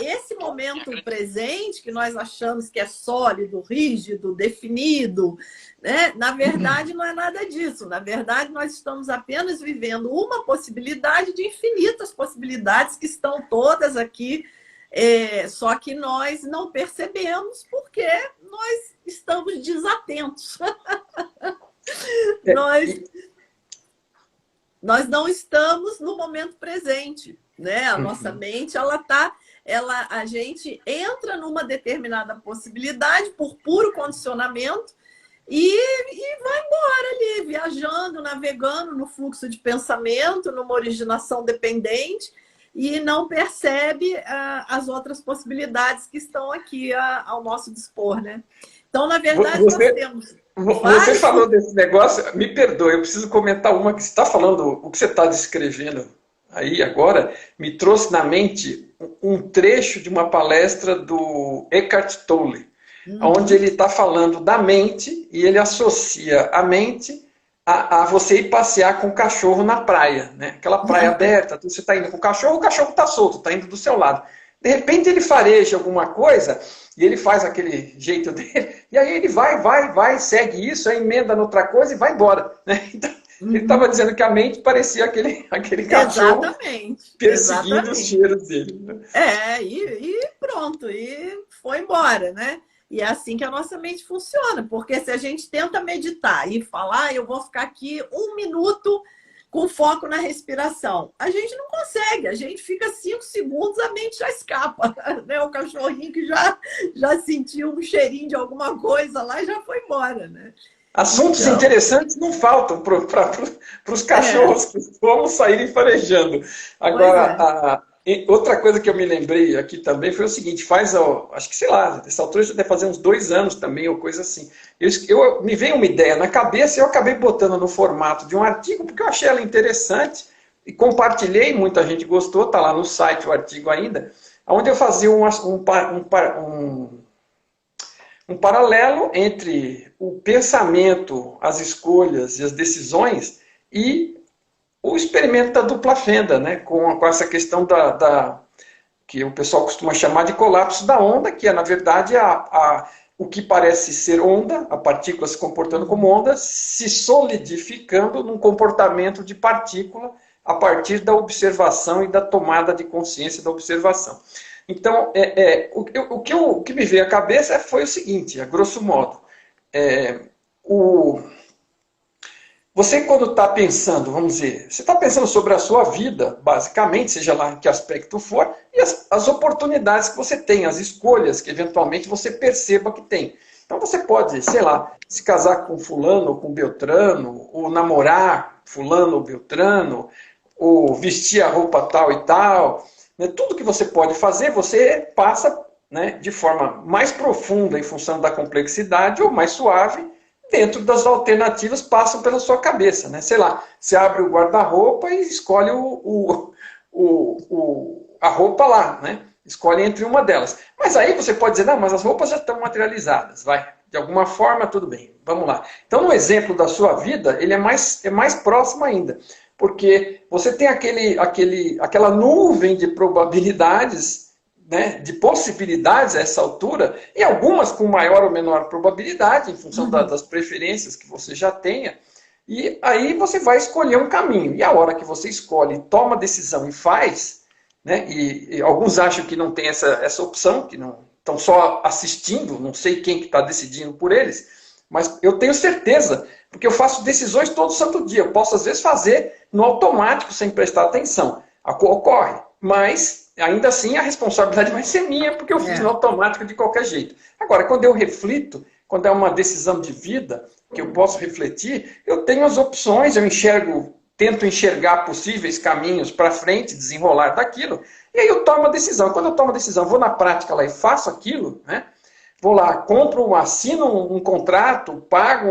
esse momento presente que nós achamos que é sólido, rígido, definido, né? Na verdade, não é nada disso. Na verdade, nós estamos apenas vivendo uma possibilidade de infinitas possibilidades que estão todas aqui. Só que nós não percebemos porque nós estamos desatentos. é, nós, nós não estamos no momento presente, né? A nossa mente, a gente entra numa determinada possibilidade por puro condicionamento e vai embora ali, viajando, navegando no fluxo de pensamento, numa originação dependente, e não percebe as outras possibilidades que estão aqui ao nosso dispor, né? Então, na verdade, nós você, temos você vários. falou desse negócio, me perdoe, eu preciso comentar uma que você está falando, o que você está descrevendo aí agora, me trouxe na mente um trecho de uma palestra do Eckhart Tolle, onde Uhum, ele está falando da mente e ele associa a mente a você ir passear com o cachorro na praia, né? Aquela praia aberta, você está indo com o cachorro está solto, está indo do seu lado. De repente ele fareja alguma coisa e ele faz aquele jeito dele, e aí ele vai, segue isso, aí emenda noutra coisa e vai embora. Né? Então, ele estava dizendo que a mente parecia aquele cachorro Exatamente, perseguindo os exatamente. cheiros dele. Né? E pronto, e foi embora, né? E é assim que a nossa mente funciona, porque se a gente tenta meditar e falar, eu vou ficar aqui 1 minuto com foco na respiração, a gente não consegue, a gente fica 5 segundos, a mente já escapa, né? O cachorrinho que já sentiu um cheirinho de alguma coisa lá e já foi embora, né? Assuntos Então, interessantes não faltam para os é, cachorros que vão saírem farejando. pois Agora, é. outra coisa que eu me lembrei aqui também foi o seguinte, acho que sei lá, nessa altura já deve fazer uns 2 anos também, ou coisa assim. Me veio uma ideia na cabeça e eu acabei botando no formato de um artigo, porque eu achei ela interessante, e compartilhei, muita gente gostou, está lá no site o artigo ainda, onde eu fazia um paralelo entre o pensamento, as escolhas e as decisões e o experimento da dupla fenda, né? Com essa questão que o pessoal costuma chamar de colapso da onda, que é, na verdade, o que parece ser onda, a partícula se comportando como onda, se solidificando num comportamento de partícula a partir da observação e da tomada de consciência da observação. Então, o que me veio à cabeça foi o seguinte, a grosso modo, é, o, você quando está pensando, vamos dizer, você está pensando sobre a sua vida, basicamente, seja lá em que aspecto for, e as oportunidades que você tem, as escolhas que eventualmente você perceba que tem. Então você pode, sei lá, se casar com fulano ou com beltrano, ou namorar fulano ou beltrano, ou vestir a roupa tal e tal, né? Tudo que você pode fazer, você passa, né, de forma mais profunda em função da complexidade ou mais suave, dentro das alternativas passam pela sua cabeça. Né? Sei lá, você abre o guarda-roupa e escolhe a roupa lá, né? Escolhe entre uma delas. Mas aí você pode dizer, não, mas as roupas já estão materializadas, vai. De alguma forma, tudo bem, vamos lá. Então, no exemplo da sua vida, ele é mais próximo ainda. Porque você tem aquela nuvem de probabilidades, né, de possibilidades a essa altura, e algumas com maior ou menor probabilidade, em função Uhum. das preferências que você já tenha, e aí você vai escolher um caminho. E a hora que você escolhe, toma a decisão e faz, né, e alguns acham que não tem essa opção, que não estão só assistindo, não sei quem que está decidindo por eles, mas eu tenho certeza, porque eu faço decisões todo santo dia. Eu posso, às vezes, fazer no automático, sem prestar atenção. Ocorre, mas ainda assim a responsabilidade vai ser minha, porque eu fiz no É. automático de qualquer jeito. Agora, quando eu reflito, quando é uma decisão de vida, que eu posso refletir, eu tenho as opções, eu tento enxergar possíveis caminhos para frente, desenrolar daquilo, e aí eu tomo a decisão. Quando eu tomo a decisão, vou na prática lá e faço aquilo, né? Vou lá, assino um contrato, pago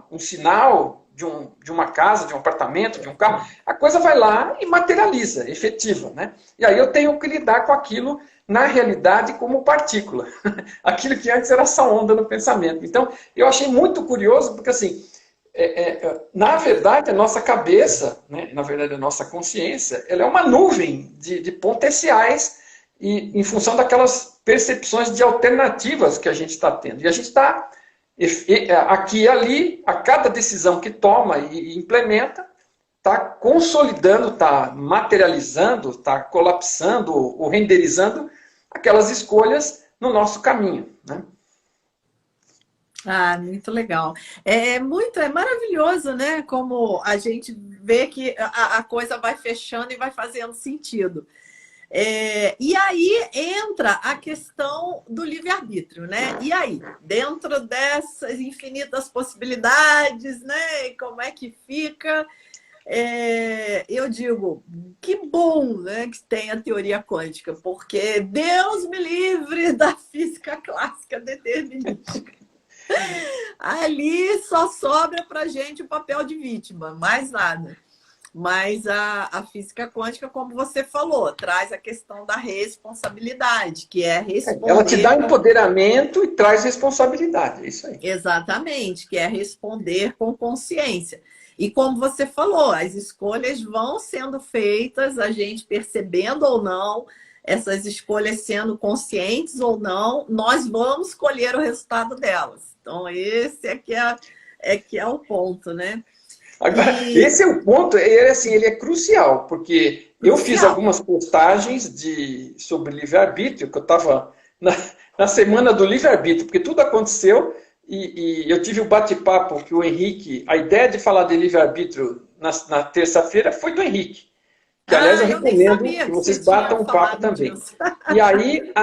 um sinal de uma casa, de um apartamento, de um carro, a coisa vai lá e materializa, efetiva. Né? E aí eu tenho que lidar com aquilo, na realidade, como partícula. Aquilo que antes era essa onda no pensamento. Então, eu achei muito curioso, porque assim, na verdade, a nossa cabeça, né, na verdade, a nossa consciência, ela é uma nuvem de potenciais e em função daquelas percepções de alternativas que a gente está tendo. E a gente está aqui e ali, a cada decisão que toma e implementa, está consolidando, está materializando, está colapsando ou renderizando aquelas escolhas no nosso caminho. Né? Ah, muito legal. É maravilhoso, né? Como a gente vê que a coisa vai fechando e vai fazendo sentido. E aí entra a questão do livre-arbítrio, né? E aí, dentro dessas infinitas possibilidades, né? Como é que fica? Eu digo, que bom, né, que tem a teoria quântica, porque Deus me livre da física clássica determinística. Ali só sobra para gente o papel de vítima, mais nada. Mas a física quântica, como você falou, traz a questão da responsabilidade, que é Ela te responder dá empoderamento e traz responsabilidade, é isso aí. exatamente, que é responder com consciência. E como você falou, as escolhas vão sendo feitas, a gente percebendo ou não, essas escolhas sendo conscientes ou não, nós vamos colher o resultado delas. Então, esse é que é o ponto, né? Agora, esse é o ponto, ele é crucial, porque eu fiz Crucial. algumas postagens sobre livre-arbítrio, que eu estava na semana do livre-arbítrio, porque tudo aconteceu e eu tive o bate-papo que o Henrique, a ideia de falar de livre-arbítrio na terça-feira foi do Henrique. Que, aliás, eu Eu nem recomendo sabia que que vocês você tinha batam um papo falado também. disso. E aí,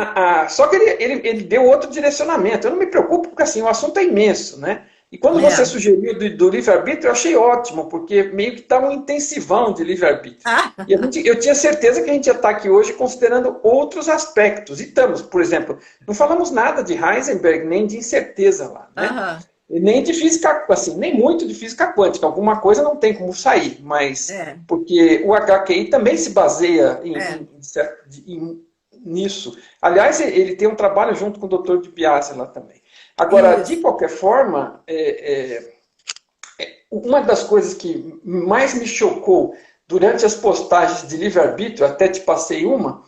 só que ele deu outro direcionamento. Eu não me preocupo, porque assim, o assunto é imenso, né? E quando você É. sugeriu do livre-arbítrio, eu achei ótimo, porque meio que está um intensivão de livre-arbítrio. E eu tinha certeza que a gente ia estar aqui hoje considerando outros aspectos. E estamos, por exemplo, não falamos nada de Heisenberg, nem de incerteza lá, né? Aham. E nem de física, assim, nem muito de física quântica. Alguma coisa não tem como sair, mas É. porque o HQI também se baseia É. nisso. Aliás, ele tem um trabalho junto com o Dr. DiBiase lá também. Agora, de Isso. qualquer forma, uma das coisas que mais me chocou durante as postagens de livre-arbítrio, até te passei uma,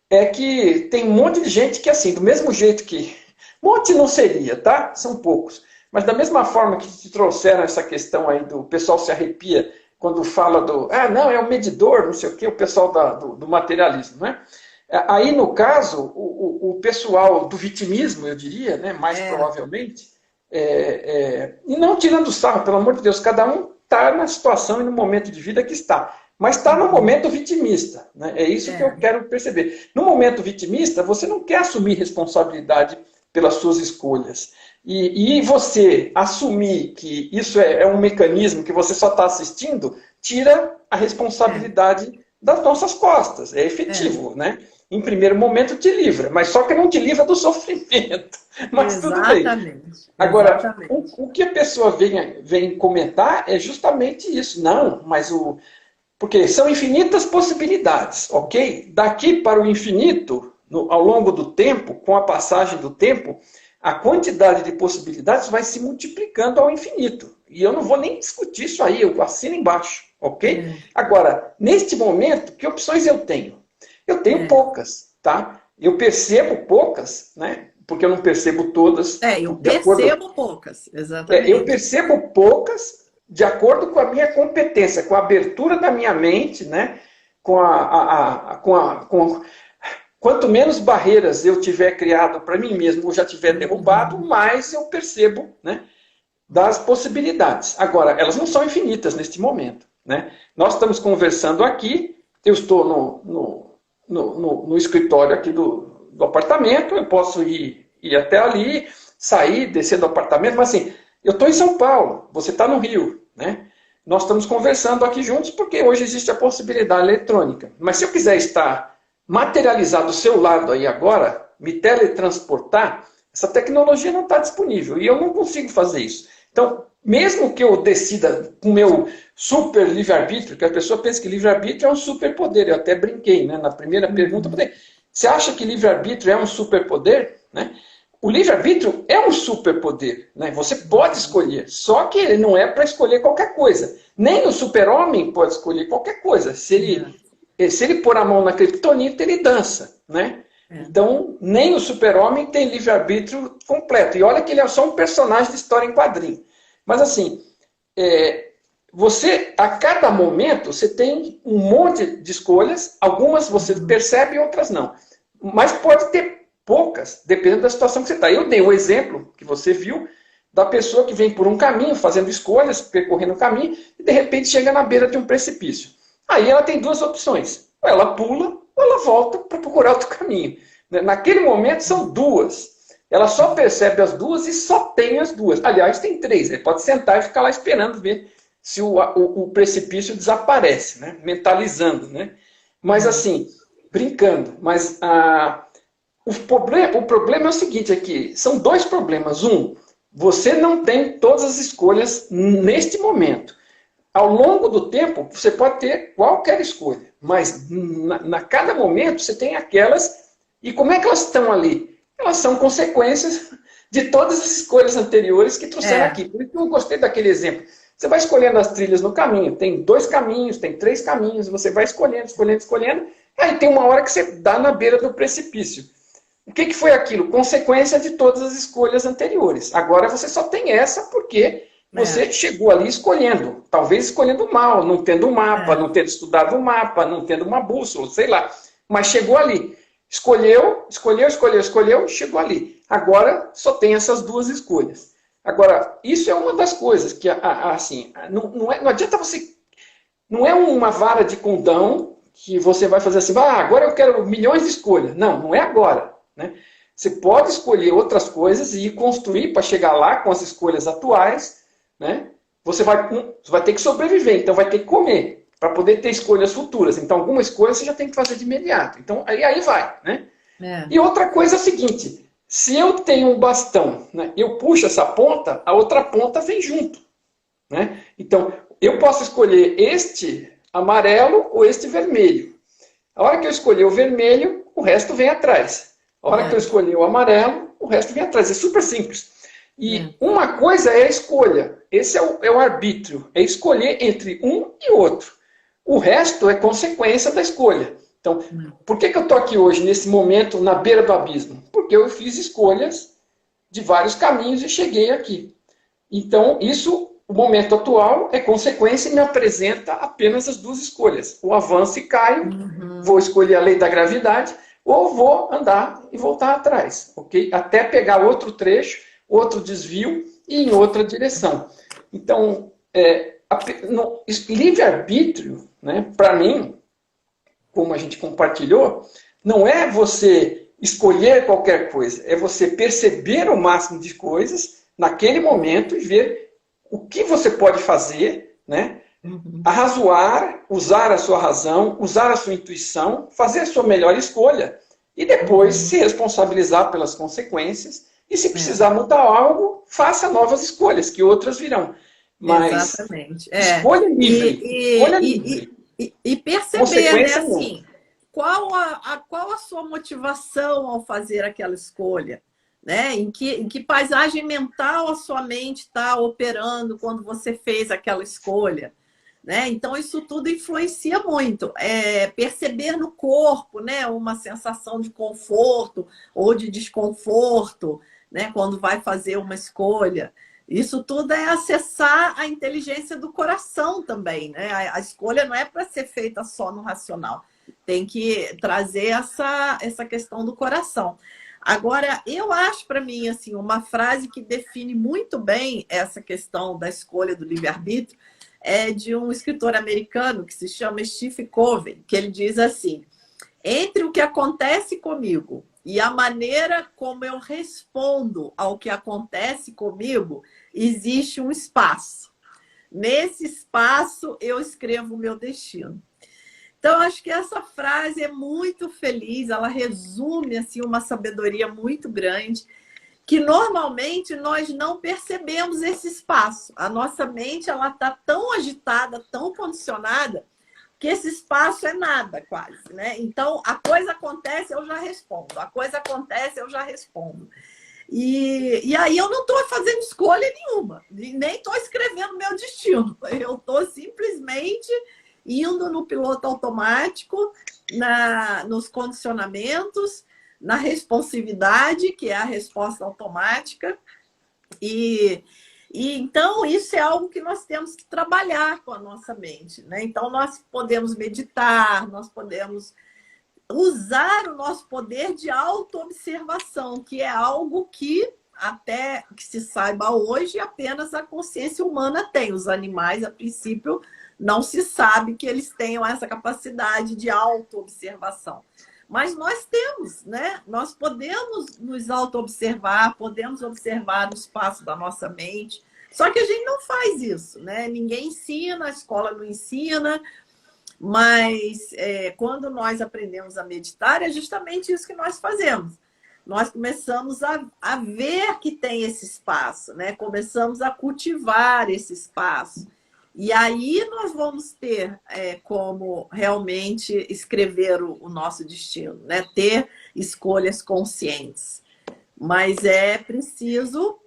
é que tem um monte de gente que, assim, do mesmo jeito que... Monte não seria, tá? São poucos. Mas da mesma forma que te trouxeram essa questão aí do pessoal se arrepia quando fala não, é o medidor, não sei o quê, o pessoal do materialismo, né? Aí, no caso, o pessoal do vitimismo, eu diria, né, mais provavelmente, e não tirando sarro, pelo amor de Deus, cada um está na situação e no momento de vida que está. Mas está no momento vitimista. Né? É isso que eu quero perceber. No momento vitimista, você não quer assumir responsabilidade pelas suas escolhas. E você assumir que isso é um mecanismo que você só está assistindo, tira a responsabilidade das nossas costas. É efetivo, né? Em primeiro momento te livra, mas só que não te livra do sofrimento. Mas tudo bem. Agora, Exatamente. o que a pessoa vem comentar é justamente isso. Não, mas porque são infinitas possibilidades, ok? Daqui para o infinito, ao longo do tempo, com a passagem do tempo, a quantidade de possibilidades vai se multiplicando ao infinito. E eu não vou nem discutir isso aí, eu assino embaixo, ok? Agora, neste momento, que opções eu tenho? Eu tenho poucas, tá? Eu percebo poucas, né? Porque eu não percebo todas. Eu percebo poucas, exatamente. Eu percebo poucas de acordo com a minha competência, com a abertura da minha mente, né? Quanto menos barreiras eu tiver criado para mim mesmo, ou já tiver derrubado, mais eu percebo, né, das possibilidades. Agora, elas não são infinitas neste momento. Né? Nós estamos conversando aqui, eu estou no escritório aqui do apartamento, eu posso ir até ali, sair, descer do apartamento, mas assim, eu estou em São Paulo, você está no Rio, né? Nós estamos conversando aqui juntos porque hoje existe a possibilidade eletrônica. Mas se eu quiser estar materializar do seu lado aí agora, me teletransportar, essa tecnologia não está disponível e eu não consigo fazer isso. Então, mesmo que eu decida com o meu super livre-arbítrio, que a pessoa pensa que livre-arbítrio é um superpoder, eu até brinquei, né, na primeira pergunta, você acha que livre-arbítrio é um superpoder? Né? O livre-arbítrio é um superpoder, né? Você pode escolher, só que ele não é para escolher qualquer coisa. Nem o super-homem pode escolher qualquer coisa. Se ele pôr a mão na criptonita, ele dança, né? Então, nem o super-homem tem livre-arbítrio completo. E olha que ele é só um personagem de história em quadrinho. Mas assim, você, a cada momento, você tem um monte de escolhas, algumas você percebe e outras não. Mas pode ter poucas, dependendo da situação que você está. Eu dei o exemplo que você viu da pessoa que vem por um caminho, fazendo escolhas, percorrendo o caminho, e de repente chega na beira de um precipício. Aí ela tem duas opções. Ou ela pula, ou ela volta para procurar outro caminho. Naquele momento são duas. Ela só percebe as duas e só tem as duas. Aliás, tem três. Ele pode sentar e ficar lá esperando ver se o precipício desaparece, né? Mentalizando. Né? Mas assim, brincando. Mas o problema é o seguinte aqui. São dois problemas. Um, você não tem todas as escolhas neste momento. Ao longo do tempo, você pode ter qualquer escolha, mas na cada momento você tem aquelas, e como é que elas estão ali? Elas são consequências de todas as escolhas anteriores que trouxeram aqui. Por isso que eu gostei daquele exemplo. Você vai escolhendo as trilhas no caminho, tem 2 caminhos, tem 3 caminhos, você vai escolhendo, escolhendo, escolhendo, e Aí tem uma hora que você dá na beira do precipício. O que foi aquilo? Consequência de todas as escolhas anteriores. Agora você só tem essa porque você chegou ali escolhendo. Talvez escolhendo mal, não tendo um mapa, não tendo estudado um mapa, não tendo uma bússola, sei lá. Mas chegou ali. Escolheu, chegou ali. Agora só tem essas duas escolhas. Agora, isso é uma das coisas que, assim, não adianta você... Não é uma vara de condão que você vai fazer assim, agora eu quero milhões de escolhas. Não, não é agora. Né? Você pode escolher outras coisas e construir para chegar lá com as escolhas atuais. Né? Você vai ter que sobreviver, então vai ter que comer para poder ter escolhas futuras. Então, alguma escolha você já tem que fazer de imediato. Então, aí vai. Né? E outra coisa é a seguinte, se eu tenho um bastão, né, eu puxo essa ponta, a outra ponta vem junto. Né? Então, eu posso escolher este amarelo ou este vermelho. A hora que eu escolher o vermelho, o resto vem atrás. A hora que eu escolher o amarelo, o resto vem atrás. É super simples. E uma coisa é a escolha. Esse é o arbítrio. É escolher entre um e outro. O resto é consequência da escolha. Então, por que eu estou aqui hoje, nesse momento, na beira do abismo? Porque eu fiz escolhas de vários caminhos e cheguei aqui. Então, o momento atual é consequência e me apresenta apenas as duas escolhas. Ou avanço e caio, vou escolher a lei da gravidade, ou vou andar e voltar atrás, ok? Até pegar outro trecho, outro desvio e em outra direção. Então, livre-arbítrio, né, para mim, como a gente compartilhou, não é você escolher qualquer coisa, é você perceber o máximo de coisas naquele momento e ver o que você pode fazer, né? Arrazoar, usar a sua razão, usar a sua intuição, fazer a sua melhor escolha e depois se responsabilizar pelas consequências e se precisar mudar algo, faça novas escolhas, que outras virão. Mas exatamente. escolha livre. Escolha livre. E perceber, né, assim, qual a sua motivação ao fazer aquela escolha? Né? Em que paisagem mental a sua mente está operando quando você fez aquela escolha? Né? Então, isso tudo influencia muito. Perceber no corpo, né, uma sensação de conforto ou de desconforto, né, quando vai fazer uma escolha. Isso tudo é acessar a inteligência do coração também. Né? A escolha não é para ser feita só no racional. Tem que trazer essa questão do coração. Agora, eu acho para mim assim, uma frase que define muito bem essa questão da escolha do livre-arbítrio é de um escritor americano que se chama Stephen Covey, que ele diz assim: entre o que acontece comigo e a maneira como eu respondo ao que acontece comigo, existe um espaço. Nesse espaço, eu escrevo o meu destino. Então, acho que essa frase é muito feliz, ela resume assim, uma sabedoria muito grande, que normalmente nós não percebemos esse espaço. A nossa mente está tão agitada, tão condicionada, que esse espaço é nada, quase. Né? Então, a coisa acontece, eu já respondo. A coisa acontece, eu já respondo. E aí eu não estou fazendo escolha nenhuma, nem estou escrevendo meu destino. Eu estou simplesmente indo no piloto automático, nos condicionamentos, na responsividade, que é a resposta automática. E então, isso é algo que nós temos que trabalhar com a nossa mente. Né? Então, nós podemos meditar, nós podemos usar o nosso poder de autoobservação, que é algo que, até que se saiba hoje, apenas a consciência humana tem. Os animais, a princípio, não se sabe que eles tenham essa capacidade de autoobservação. Mas nós temos, né? Nós podemos nos auto-observar, podemos observar o espaço da nossa mente. Só que a gente não faz isso, né? Ninguém ensina, a escola não ensina. Mas quando nós aprendemos a meditar, é justamente isso que nós fazemos. Nós começamos a ver que tem esse espaço, né? Começamos a cultivar esse espaço. E aí nós vamos ter como realmente escrever o nosso destino, né? Ter escolhas conscientes. Mas é preciso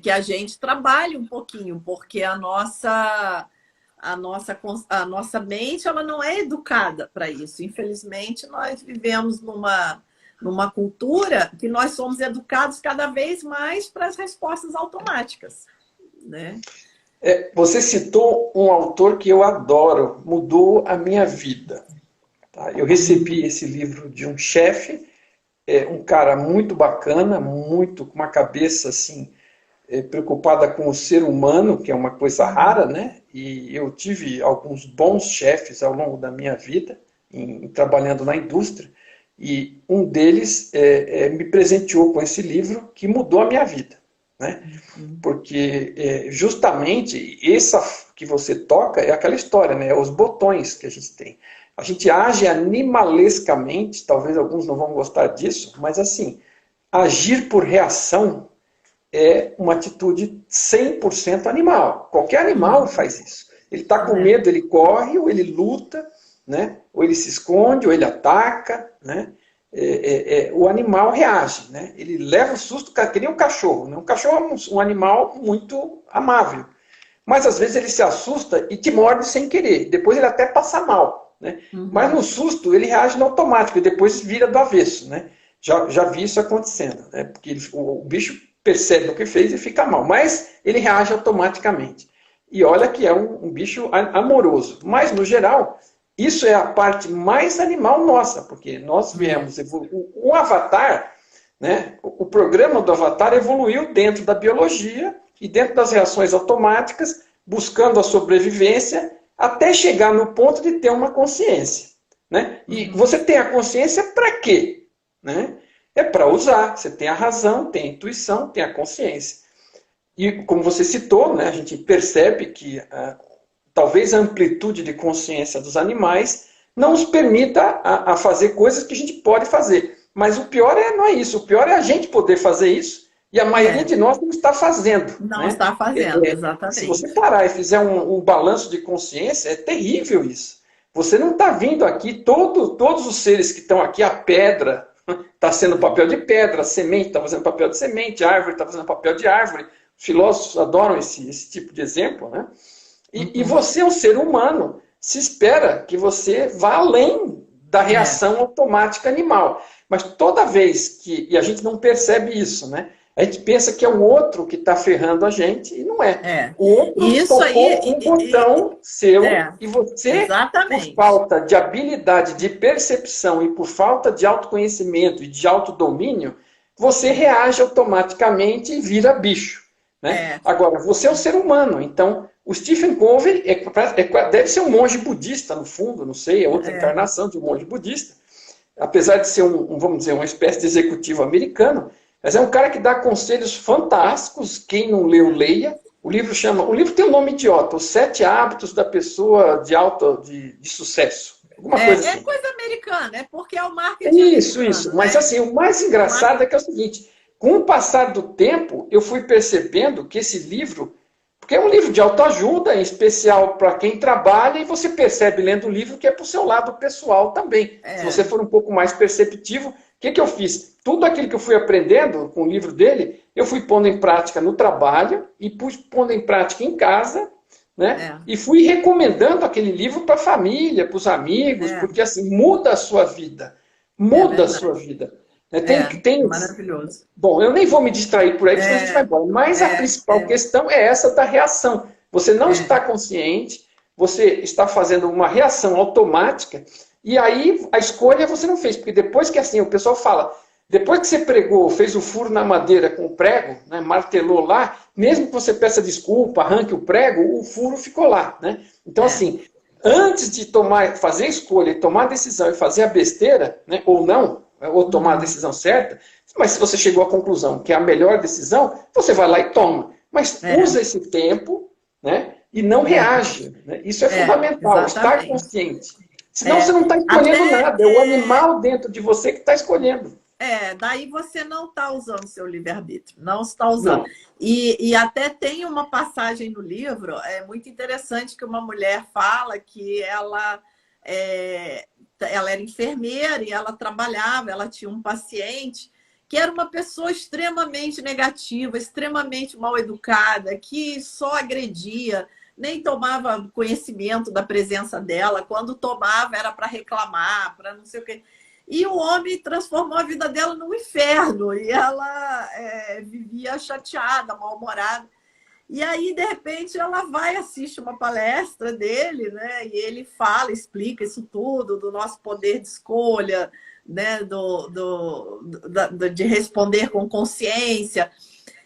que a gente trabalhe um pouquinho, porque a nossa a nossa mente ela não é educada para isso. Infelizmente, nós vivemos numa cultura que nós somos educados cada vez mais para as respostas automáticas, né? Você citou um autor que eu adoro, mudou a minha vida. Tá? Eu recebi esse livro de um chefe, um cara muito bacana, muito com uma cabeça assim, preocupada com o ser humano, que é uma coisa rara, né? E eu tive alguns bons chefes ao longo da minha vida, trabalhando na indústria, e um deles me presenteou com esse livro que mudou a minha vida, né? Porque justamente essa que você toca é aquela história, né? Os botões que a gente tem. A gente age animalescamente, talvez alguns não vão gostar disso, mas assim, agir por reação é uma atitude 100% animal. Qualquer animal faz isso. Ele está com medo, ele corre, ou ele luta, né? Ou ele se esconde, ou ele ataca, né? O animal reage, né? Ele leva o susto, que nem um cachorro, né? Um cachorro é um animal muito amável, mas às vezes ele se assusta e te morde sem querer, depois ele até passa mal, né? Mas no susto ele reage no automático e depois vira do avesso, né? Já vi isso acontecendo, né? Porque o bicho percebe o que fez e fica mal, mas ele reage automaticamente. E olha que é um bicho amoroso, mas no geral isso é a parte mais animal nossa, porque nós viemos o Avatar, né? O programa do Avatar evoluiu dentro da biologia e dentro das reações automáticas, buscando a sobrevivência, até chegar no ponto de ter uma consciência, né? E você tem a consciência para quê? Né? É para usar. Você tem a razão, tem a intuição, tem a consciência. E como você citou, né, a gente percebe que talvez a amplitude de consciência dos animais não nos permita a fazer coisas que a gente pode fazer. Mas o pior não é isso. O pior é a gente poder fazer isso e a maioria de nós não está fazendo. Não, né? está fazendo, exatamente. Se você parar e fizer um balanço de consciência, é terrível isso. Você não está vindo aqui, todos os seres que estão aqui, a pedra está sendo papel de pedra, a semente está fazendo papel de semente, a árvore está fazendo papel de árvore. Os filósofos adoram esse tipo de exemplo, né? E você é um ser humano, se espera que você vá além da reação automática animal. Mas toda vez e a gente não percebe isso, né? A gente pensa que é o outro que está ferrando a gente e não é. O outro tocou um botão seu e você, por falta de habilidade de percepção e por falta de autoconhecimento e de autodomínio, você reage automaticamente e vira bicho. Né? Agora, você é um ser humano, então o Stephen Covey deve ser um monge budista, no fundo, não sei, é outra encarnação de um monge budista, apesar de ser vamos dizer, uma espécie de executivo americano, mas é um cara que dá conselhos fantásticos, quem não leu, leia. O livro tem um nome idiota, Os 7 Hábitos da Pessoa de Sucesso. Alguma coisa assim. É coisa americana, é porque é o marketing Isso. Né? Mas assim, o mais engraçado é que é o seguinte, com o passar do tempo, eu fui percebendo que esse livro, porque é um livro de autoajuda, em especial para quem trabalha, e você percebe lendo o livro que é para o seu lado pessoal também. Se você for um pouco mais perceptivo, o que eu fiz? Tudo aquilo que eu fui aprendendo com o livro dele, eu fui pondo em prática no trabalho e pondo em prática em casa, né? E fui recomendando aquele livro para a família, para os amigos, porque assim, muda a sua vida. Muda a sua vida. Maravilhoso. Bom, eu nem vou me distrair por aí, porque a gente vai embora. Mas a principal questão é essa da reação. Você não está consciente, você está fazendo uma reação automática, e aí a escolha você não fez. Porque depois que assim, o pessoal fala, depois que você pregou, fez o furo na madeira com o prego, né, martelou lá, mesmo que você peça desculpa, arranque o prego, o furo ficou lá. Né? Então, assim, antes de fazer a escolha, tomar a decisão e fazer a besteira, né, ou não, ou tomar a decisão certa, mas se você chegou à conclusão que é a melhor decisão, você vai lá e toma. Mas usa esse tempo, né, e não reage. Né? Isso é fundamental, estar consciente. Senão você não está escolhendo nada, é o animal dentro de você que está escolhendo. Daí você não está usando seu livre-arbítrio, não está usando. E até tem uma passagem no livro, é muito interessante, que uma mulher fala que ela era enfermeira e ela trabalhava, ela tinha um paciente que era uma pessoa extremamente negativa, extremamente mal educada, que só agredia nem tomava conhecimento da presença dela. Quando tomava, era para reclamar, para não sei o quê. E o homem transformou a vida dela num inferno. E ela vivia chateada, mal-humorada. E aí, de repente, ela vai assiste uma palestra dele, né? E ele fala, explica isso tudo, do nosso poder de escolha, né? De responder com consciência.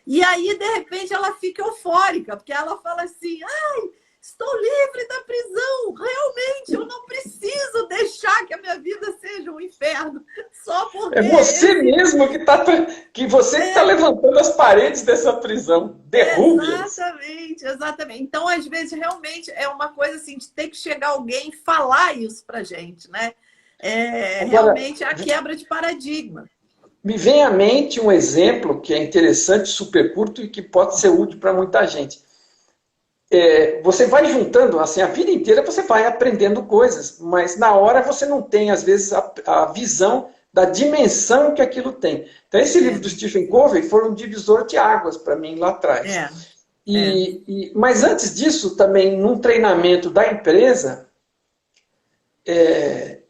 E aí, de repente, ela fica eufórica, porque ela fala assim, ai, estou livre da prisão, realmente, eu não preciso deixar que a minha vida seja um inferno, só porque... É você mesmo que está levantando as paredes dessa prisão, derrube-as. Exatamente, exatamente. Então, às vezes, realmente, é uma coisa assim, de ter que chegar alguém e falar isso pra gente, né? Agora, realmente é a quebra de paradigma. Me vem à mente um exemplo que é interessante, super curto e que pode ser útil para muita gente. Você vai juntando, assim, a vida inteira você vai aprendendo coisas, mas na hora você não tem, às vezes, a visão da dimensão que aquilo tem. Então, esse livro do Stephen Covey foi um divisor de águas para mim lá atrás. Mas antes disso, também, num treinamento da empresa,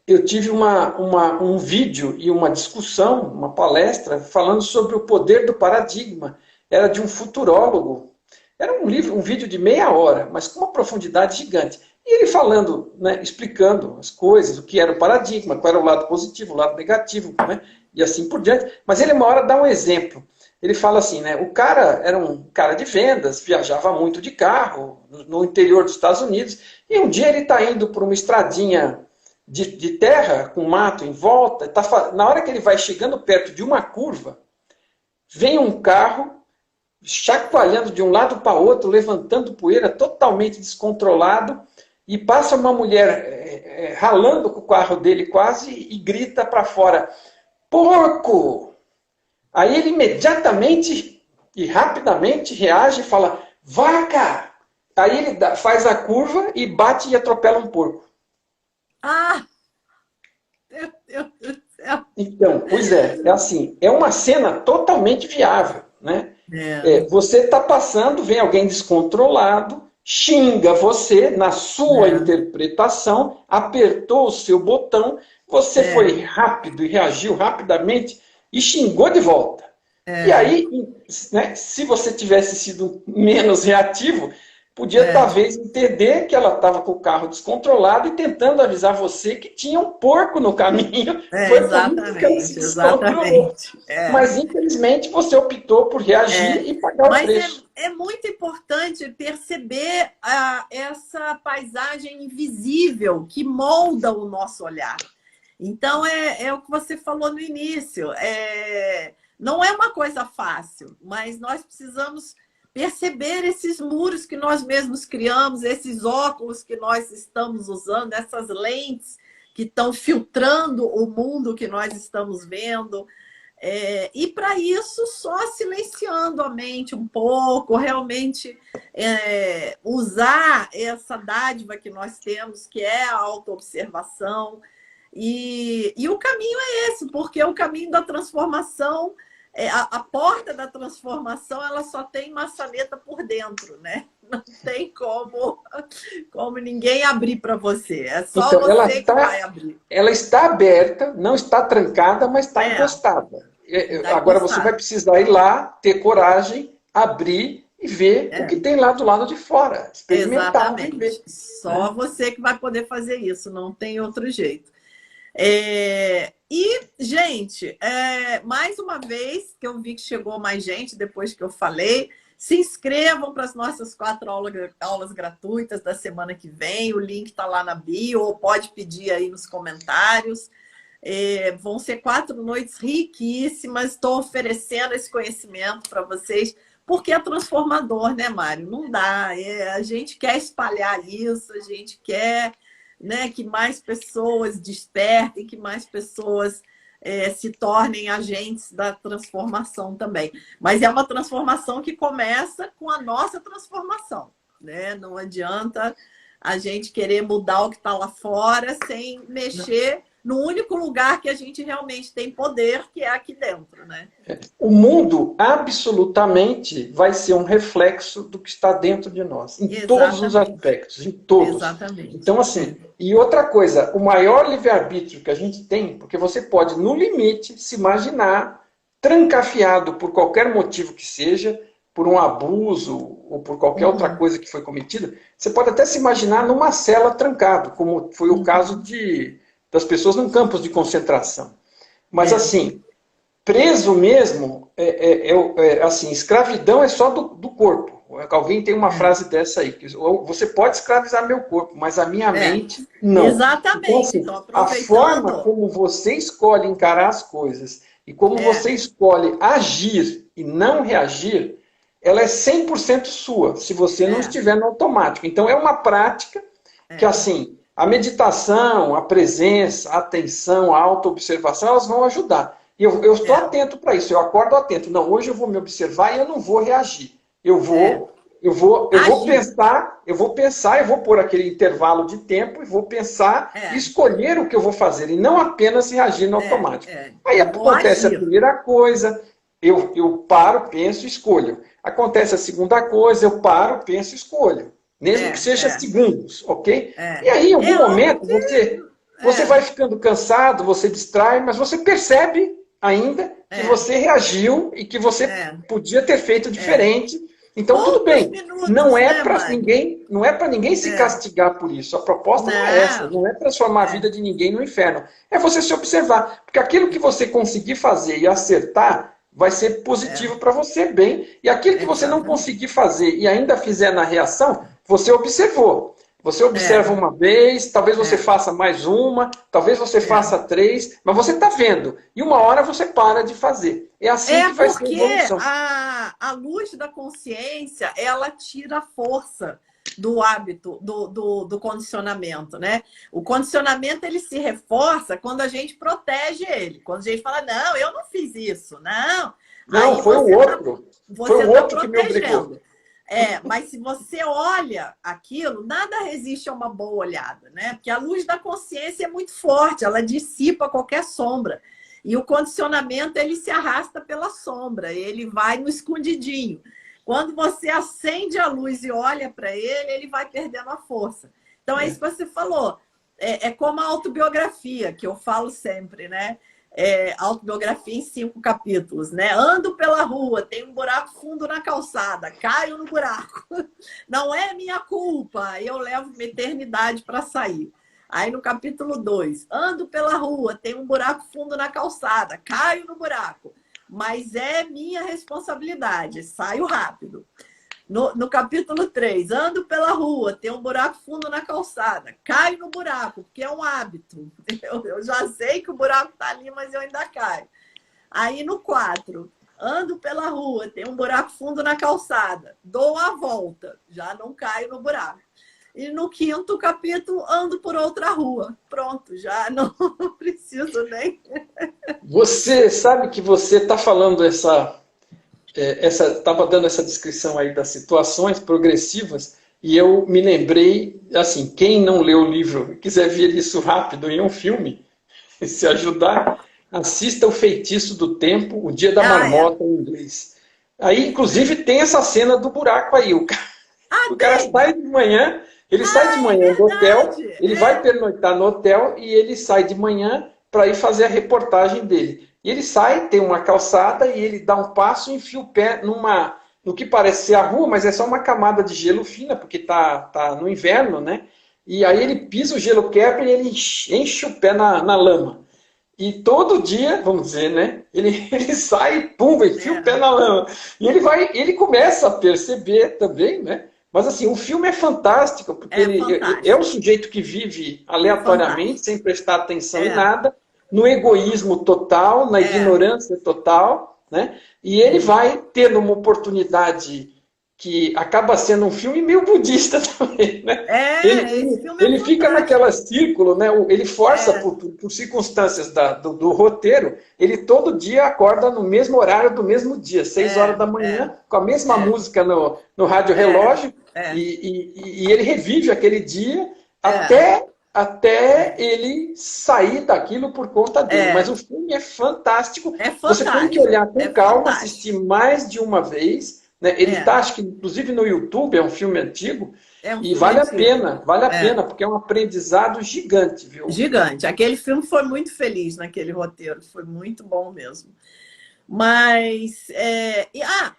eu tive um vídeo e uma discussão, uma palestra, falando sobre o poder do paradigma. Era de um futurólogo. Era um vídeo de meia hora, mas com uma profundidade gigante. E ele falando, né, explicando as coisas, o que era o paradigma, qual era o lado positivo, o lado negativo, né, e assim por diante. Mas ele uma hora dá um exemplo. Ele fala assim, né, o cara era um cara de vendas, viajava muito de carro no interior dos Estados Unidos, e um dia ele está indo por uma estradinha de terra, com mato em volta, na hora que ele vai chegando perto de uma curva, vem um carro chacoalhando de um lado para outro, levantando poeira, totalmente descontrolado, e passa uma mulher ralando com o carro dele quase e grita para fora, porco! Aí ele imediatamente e rapidamente reage e fala, vaca! Aí ele faz a curva e bate e atropela um porco. Ah! Meu Deus do céu! Então, pois é assim, é uma cena totalmente viável, né? Você está passando, vem alguém descontrolado, xinga você na sua interpretação, apertou o seu botão, você foi rápido e reagiu rapidamente e xingou de volta. E aí, né, se você tivesse sido menos reativo, podia talvez entender que ela estava com o carro descontrolado e tentando avisar você que tinha um porco no caminho. Foi por isso que ela se descontrolou. Mas, infelizmente, você optou por reagir e pagar o preço. É muito importante perceber essa paisagem invisível que molda o nosso olhar. Então, é o que você falou no início. Não é uma coisa fácil, mas nós precisamos perceber esses muros que nós mesmos criamos, esses óculos que nós estamos usando, essas lentes que estão filtrando o mundo que nós estamos vendo. E para isso, só silenciando a mente um pouco, realmente usar essa dádiva que nós temos, que é a autoobservação. E o caminho é esse, porque o caminho da transformação, a porta da transformação, ela só tem maçaneta por dentro, né? Não tem como ninguém abrir para você. É só então, você que vai abrir. Ela está aberta, não está trancada, mas está encostada. Agora você vai precisar ir lá, ter coragem, abrir e ver o que tem lá do lado de fora. Experimentar. Exatamente. Só você que vai poder fazer isso, não tem outro jeito. E, gente, mais uma vez, que eu vi que chegou mais gente depois que eu falei, se inscrevam para as nossas 4 aulas gratuitas da semana que vem. O link está lá na bio, ou pode pedir aí nos comentários. Vão ser 4 noites riquíssimas. Estou oferecendo esse conhecimento para vocês, porque é transformador, né, Mário? Não dá. A gente quer espalhar isso, a gente quer... né, que mais pessoas despertem, que mais pessoas se tornem agentes da transformação também. Mas é uma transformação que começa com a nossa transformação, né? Não adianta a gente querer mudar o que está lá fora sem mexer no único lugar que a gente realmente tem poder, que é aqui dentro, né? O mundo absolutamente vai ser um reflexo do que está dentro de nós, em todos os aspectos, em todos. Exatamente. Então, assim, e outra coisa, o maior livre-arbítrio que a gente tem, porque você pode, no limite, se imaginar trancafiado por qualquer motivo que seja, por um abuso ou por qualquer outra coisa que foi cometida, você pode até se imaginar numa cela trancado, como foi o caso das pessoas num campo de concentração. Mas, assim, preso mesmo, assim, escravidão é só do corpo. Alguém tem uma frase dessa aí, que você pode escravizar meu corpo, mas a minha mente, não. Exatamente. Então, assim, a forma como você escolhe encarar as coisas e como você escolhe agir e não reagir, ela é 100% sua, se você não estiver no automático. Então, é uma prática que, assim, a meditação, a presença, a atenção, a autoobservação, elas vão ajudar. E eu estou atento para isso, eu acordo atento. Não, hoje eu vou me observar e eu não vou reagir. Eu vou pensar, eu vou pôr aquele intervalo de tempo e vou pensar e escolher o que eu vou fazer, e não apenas reagir no automático. Aí acontece a primeira coisa, eu paro, penso e escolho. Acontece a segunda coisa, eu paro, penso e escolho. Mesmo que seja segundos, ok? E aí, em algum momento, você vai ficando cansado, você distrai, mas você percebe ainda que você reagiu e que você podia ter feito diferente. Então, tudo bem. Não é para ninguém se castigar por isso. A proposta não é essa. Não é transformar a vida de ninguém no inferno. É você se observar. Porque aquilo que você conseguir fazer e acertar vai ser positivo para você, bem. E aquilo que você não conseguir fazer e ainda fizer na reação, você observou. Você observa uma vez, talvez você faça mais uma, talvez você faça 3, mas você está vendo. E uma hora você para de fazer. É assim que vai ser a evolução. A luz da consciência, ela tira a força do hábito, do condicionamento, né? O condicionamento, ele se reforça quando a gente protege ele. Quando a gente fala, não, eu não fiz isso, não. Não, foi o outro. Foi o outro que me obrigou. Mas se você olha aquilo, nada resiste a uma boa olhada, né? Porque a luz da consciência é muito forte, ela dissipa qualquer sombra. E o condicionamento, ele se arrasta pela sombra, ele vai no escondidinho. Quando você acende a luz e olha para ele, ele vai perdendo a força. Então, é isso que você falou. É como a autobiografia, que eu falo sempre, né? Autobiografia em 5 capítulos, né? Ando pela rua, tem um buraco fundo na calçada, caio no buraco. Não é minha culpa, eu levo uma eternidade para sair. Aí no capítulo 2, ando pela rua, tem um buraco fundo na calçada, caio no buraco. Mas é minha responsabilidade, saio rápido. No capítulo 3, ando pela rua, tem um buraco fundo na calçada, caio no buraco, porque é um hábito. Eu já sei que o buraco está ali, mas eu ainda caio. Aí no 4, ando pela rua, tem um buraco fundo na calçada, dou a volta, já não caio no buraco. E no 5º capítulo, ando por outra rua. Pronto, já não preciso nem... Você sabe que você está falando estava dando essa descrição aí das situações progressivas, e eu me lembrei, assim, quem não leu o livro e quiser ver isso rápido em um filme, se ajudar, assista O Feitiço do Tempo, O Dia da Marmota em inglês. Aí, inclusive, tem essa cena do buraco aí. O cara sai de manhã, sai de manhã do hotel, ele vai pernoitar no hotel e ele sai de manhã para ir fazer a reportagem dele. E ele sai, tem uma calçada e ele dá um passo e enfia o pé no que parece ser a rua, mas é só uma camada de gelo fina, porque tá no inverno, né? E aí ele pisa, o gelo quebra e ele enche o pé na lama. E todo dia, vamos dizer, né? Ele sai, pum, enfia o pé na lama. E ele começa a perceber também, né? Mas assim, o filme é fantástico, porque ele é um sujeito que vive aleatoriamente, sem prestar atenção em nada, no egoísmo total, na ignorância total, né? E ele vai tendo uma oportunidade que acaba sendo um filme meio budista também, né? Ele fica naquele círculo, né? Ele força por circunstâncias do roteiro, ele todo dia acorda no mesmo horário do mesmo dia, 6 horas da manhã, com a mesma música no rádio relógio, e ele revive aquele dia até ele sair daquilo por conta dele. É, Mas o filme é fantástico. é Você tem que olhar fantástico, com é calma, fantástico. assistir mais de uma vez. Né? Ele É, está, acho que, inclusive no YouTube, é um filme antigo, é um e filme antigo. vale a É, pena, porque é um aprendizado gigante, viu? gigante. Aquele filme foi muito feliz naquele roteiro, foi muito bom mesmo. Mas,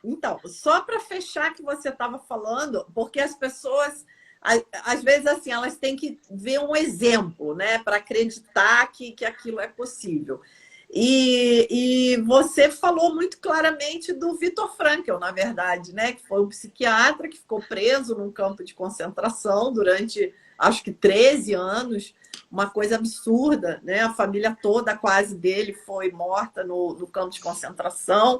então, só para fechar que você estava falando, porque as pessoas, às vezes, assim, elas têm que ver um exemplo, né, para acreditar que aquilo é possível. E você falou muito claramente do Viktor Frankl, na verdade, né, que foi um psiquiatra que ficou preso num campo de concentração durante, acho que 13 anos, uma coisa absurda, né? A família toda quase dele foi morta no campo de concentração.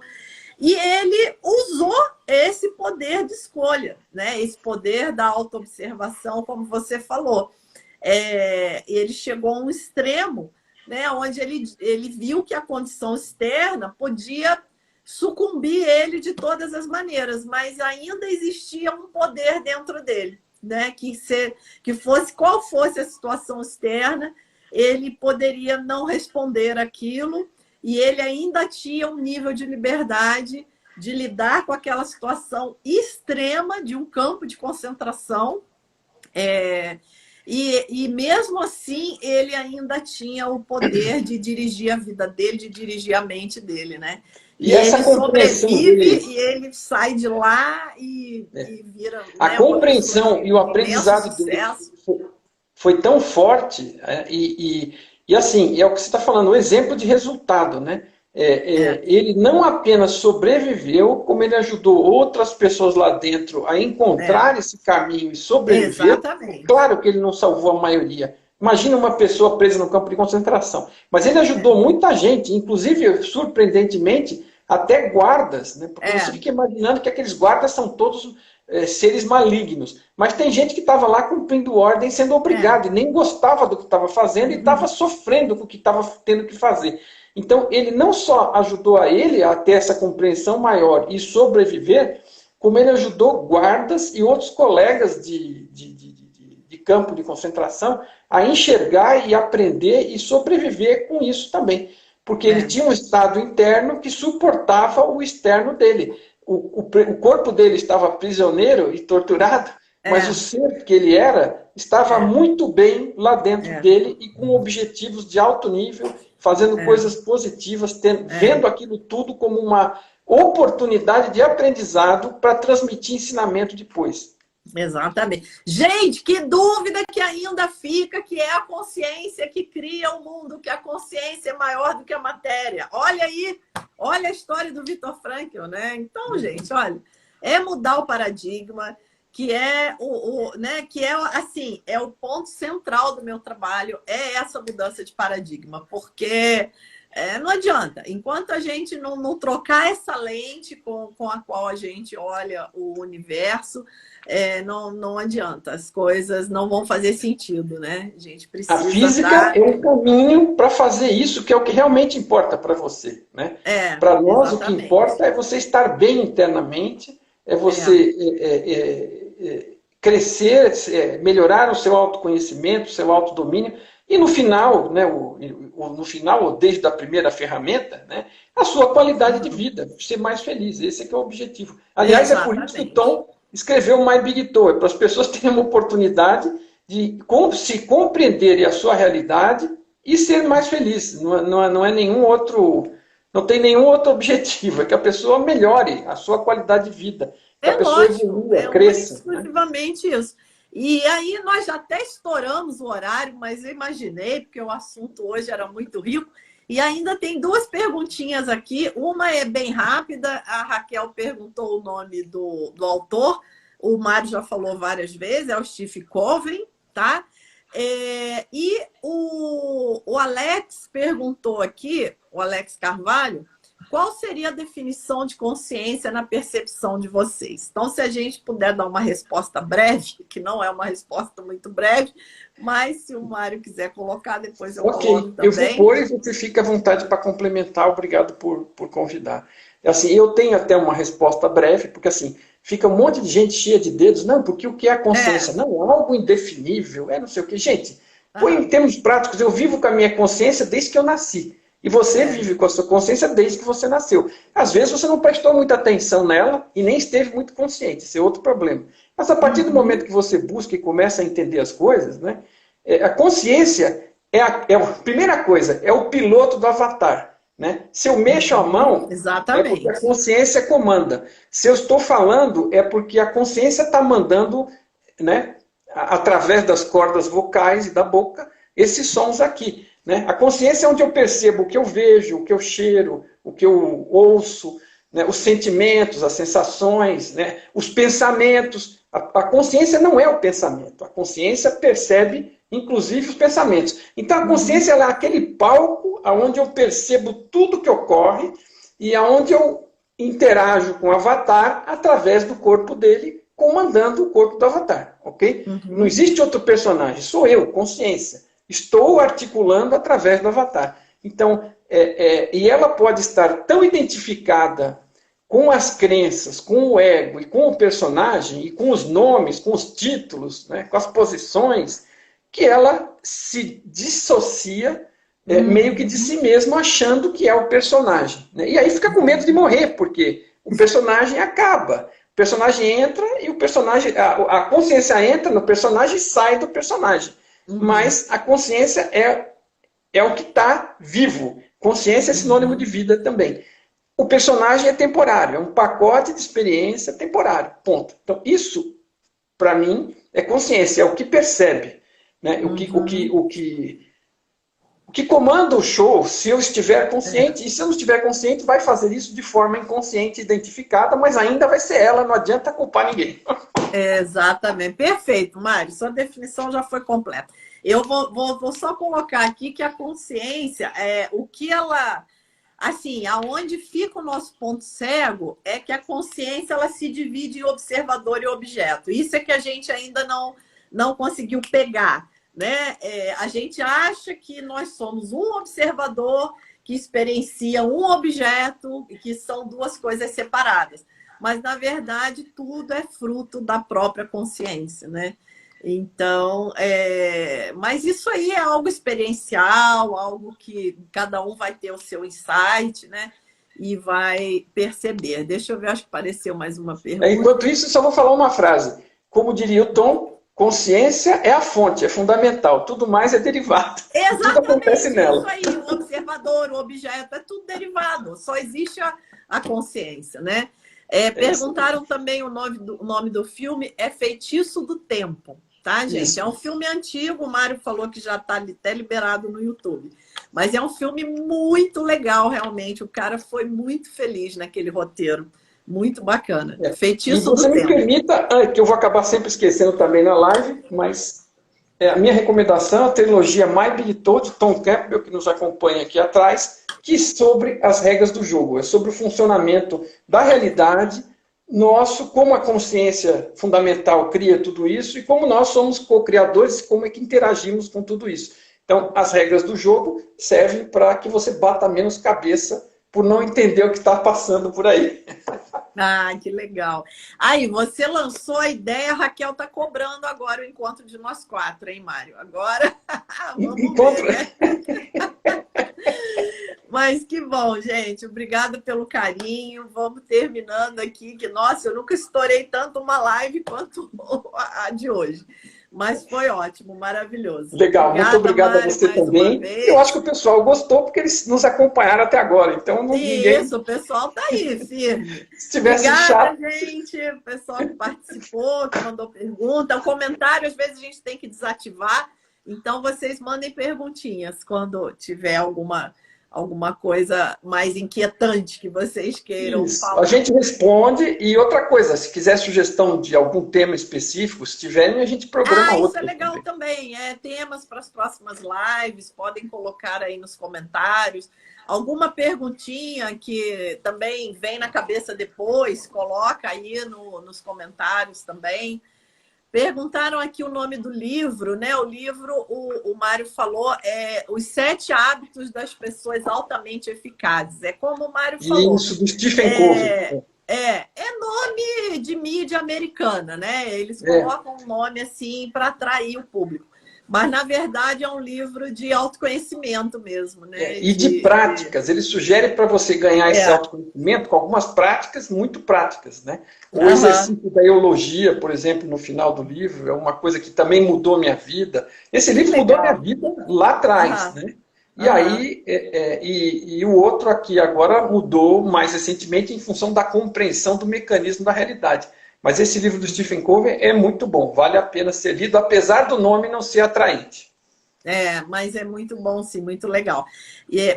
E ele usou esse poder de escolha, né? Esse poder da autoobservação, como você falou. Ele chegou a um extremo, né? Onde ele viu que a condição externa podia sucumbir ele de todas as maneiras, mas ainda existia um poder dentro dele, né? Que fosse qual fosse a situação externa, ele poderia não responder aquilo e ele ainda tinha um nível de liberdade de lidar com aquela situação extrema de um campo de concentração. E mesmo assim, ele ainda tinha o poder de dirigir a vida dele, de dirigir a mente dele, né? E E essa ele compreensão sobrevive dele, e ele sai de lá e vira, a né, uma pessoa compreensão de e o imenso aprendizado dele sucesso. foi tão forte, e assim, é o que você está falando, um exemplo de resultado, né? É, Ele não apenas sobreviveu, como ele ajudou outras pessoas lá dentro a é, encontrar esse caminho e sobreviver. exatamente. Claro que ele não salvou a maioria. Imagina uma pessoa presa no campo de concentração. Mas ele ajudou muita gente, inclusive, surpreendentemente, até guardas, né? Porque você É, fica imaginando que aqueles guardas são todos seres malignos. Mas tem gente que estava lá cumprindo ordem, sendo é. obrigado, e nem gostava do que estava fazendo e estava Uhum, sofrendo com o que estava tendo que fazer. Então, ele não só ajudou a ele a ter essa compreensão maior e sobreviver, como ele ajudou guardas e outros colegas de campo de concentração a enxergar e aprender e sobreviver com isso também. Porque ele é, tinha um estado interno que suportava o externo dele. O corpo dele estava prisioneiro e torturado, mas o é, ser que ele era estava é, muito bem lá dentro é, dele e com objetivos de alto nível, fazendo é, coisas positivas, é. vendo aquilo tudo como uma oportunidade de aprendizado para transmitir ensinamento depois. Exatamente. Gente, que dúvida que ainda fica, que é a consciência que cria o mundo, que a consciência é maior do que a matéria. Olha aí, olha a história do Viktor Frankl, né? Então, gente, olha, é mudar o paradigma, que é né, que é assim, é o ponto central do meu trabalho, é essa mudança de paradigma, porque não adianta, enquanto a gente não trocar essa lente com a qual a gente olha o universo, não adianta, as coisas não vão fazer sentido, né? A gente A precisa física dar. é um caminho para fazer isso, que é o que realmente importa para você. Né? Para nós, o que Exatamente. importa é você estar bem internamente, é É, você crescer, melhorar o seu autoconhecimento, o seu autodomínio, e no final, né, no final, ou desde a primeira ferramenta, né, a sua qualidade de uhum, vida, ser mais feliz. Esse é que é o objetivo. Aliás, é por isso que o exatamente. Tom escreveu o My Big Toe, para as pessoas terem uma oportunidade de se compreenderem a sua realidade e ser mais feliz. Não é nenhum outro, não tem nenhum outro objetivo, é que a pessoa melhore a sua qualidade de vida, que a É pessoa lógico, evolua, é única e cresça. Né? exclusivamente isso. E aí nós já até estouramos o horário, mas eu imaginei, porque o assunto hoje era muito rico. E ainda tem duas perguntinhas aqui. Uma é bem rápida. A Raquel perguntou o nome do autor. O Mário já falou várias vezes, é o Steve Coven, tá? E o Alex perguntou aqui, o Alex Carvalho, qual seria a definição de consciência na percepção de vocês? Então, se a gente puder dar uma resposta breve, que não é uma resposta muito breve, mas se o Mário quiser colocar, depois eu coloco Ok, eu vou também. pôr e você fica à vontade para complementar. Obrigado por convidar. Assim, eu tenho até uma resposta breve, porque assim, fica um monte de gente cheia de dedos. Não, porque o que é a consciência? É, Não, algo indefinível, não sei o que. Gente, Põe em termos práticos, eu vivo com a minha consciência desde que eu nasci. E você vive com a sua consciência desde que você nasceu. Às vezes você não prestou muita atenção nela e nem esteve muito consciente. Esse é outro problema. Mas a partir do momento que você busca e começa a entender as coisas, né, a consciência a primeira coisa, é o piloto do avatar. Né? Se eu mexo a mão, Exatamente. é porque a consciência comanda. Se eu estou falando, é porque a consciência está mandando, né, através das cordas vocais e da boca, esses sons aqui. Né? A consciência é onde eu percebo o que eu vejo, o que eu cheiro, o que eu ouço, né? Os sentimentos, as sensações, né? Os pensamentos. A consciência não é o pensamento. A consciência percebe, inclusive, os pensamentos. Então, a consciência ela é aquele palco onde eu percebo tudo que ocorre e onde eu interajo com o avatar através do corpo dele, comandando o corpo do avatar. Ok? Não existe outro personagem. Sou eu, consciência. Estou articulando através do avatar. Então, e ela pode estar tão identificada com as crenças, com o ego e com o personagem, e com os nomes, com os títulos, né, com as posições, que ela se dissocia meio que de si mesma, achando que é o personagem. Né? E aí fica com medo de morrer, porque o personagem acaba. O personagem entra e o personagem. A consciência entra no personagem e sai do personagem. Mas a consciência é o que está vivo. Consciência é sinônimo de vida também. O personagem é temporário, é um pacote de experiência temporário. Ponto. Então, isso, para mim, é consciência, é o que percebe. Né? O que comanda o show, se eu estiver consciente, e se eu não estiver consciente, vai fazer isso de forma inconsciente, identificada, mas ainda vai ser ela, não adianta culpar ninguém. Exatamente. Perfeito, Mário. Sua definição já foi completa. Eu vou só colocar aqui que a consciência, o que ela... Assim, aonde fica o nosso ponto cego é que a consciência ela se divide em observador e objeto. Isso é que a gente ainda não conseguiu pegar. Né? A gente acha que nós somos um observador que experiencia um objeto e que são duas coisas separadas. Mas, na verdade, tudo é fruto da própria consciência, né? Então, mas isso aí é algo experiencial, algo que cada um vai ter o seu insight, né? E vai perceber. Deixa eu ver, acho que apareceu mais uma pergunta. Enquanto isso, só vou falar uma frase. Como diria o Tom, consciência é a fonte, é fundamental. Tudo mais é derivado. Exatamente, tudo acontece nela. Isso aí, o observador, o objeto, é tudo derivado. Só existe a consciência, né? Perguntaram também o nome do filme, é Feitiço do Tempo, tá, gente? Isso. É um filme antigo, o Mário falou que já está até liberado no YouTube. Mas é um filme muito legal, realmente. O cara foi muito feliz naquele roteiro. Muito bacana. Feitiço do Tempo. E você me permita, que eu vou acabar sempre esquecendo também na live, mas a minha recomendação é a trilogia My Big Toad, de Tom Campbell, que nos acompanha aqui atrás, que é sobre as regras do jogo, é sobre o funcionamento da realidade, nosso, como a consciência fundamental cria tudo isso e como nós somos co-criadores, como é que interagimos com tudo isso. Então, as regras do jogo servem para que você bata menos cabeça por não entender o que está passando por aí. Ah, que legal. Aí, você lançou a ideia, a Raquel está cobrando agora o encontro de nós quatro, hein, Mário? Agora, vamos ver, né? Mas que bom, gente. Obrigada pelo carinho. Vamos terminando aqui, que, nossa, eu nunca estourei tanto uma live quanto a de hoje. Mas foi ótimo, maravilhoso. Legal, muito obrigado Mário, a você também. Eu acho que o pessoal gostou porque eles nos acompanharam até agora. Então, ninguém... Isso, o pessoal tá aí, firme. Se tivesse obrigada, gente. O pessoal que participou, que mandou pergunta. O comentário, às vezes, a gente tem que desativar. Então, vocês mandem perguntinhas quando tiver alguma coisa mais inquietante que vocês queiram falar. A gente responde. E outra coisa, se quiser sugestão de algum tema específico, se tiverem, a gente programa outro. Isso é legal também. Temas para as próximas lives, podem colocar aí nos comentários. Alguma perguntinha que também vem na cabeça depois, coloca aí nos comentários também. Perguntaram aqui o nome do livro, né? O livro, o Mário falou, Os 7 Hábitos das Pessoas Altamente Eficazes. É como o Mário falou. Isso, do Stephen Covey. É nome de mídia americana, né? Eles colocam um nome assim para atrair o público. Mas, na verdade, é um livro de autoconhecimento mesmo, né? E de práticas. Ele sugere para você ganhar esse autoconhecimento com algumas práticas muito práticas, né? O exercício da eulogia, por exemplo, no final do livro, é uma coisa que também mudou minha vida. Esse livro mudou minha vida lá atrás, né? E aí, e o outro aqui agora mudou mais recentemente em função da compreensão do mecanismo da realidade. Mas esse livro do Stephen Covey é muito bom, vale a pena ser lido, apesar do nome não ser atraente. Mas é muito bom, sim, muito legal.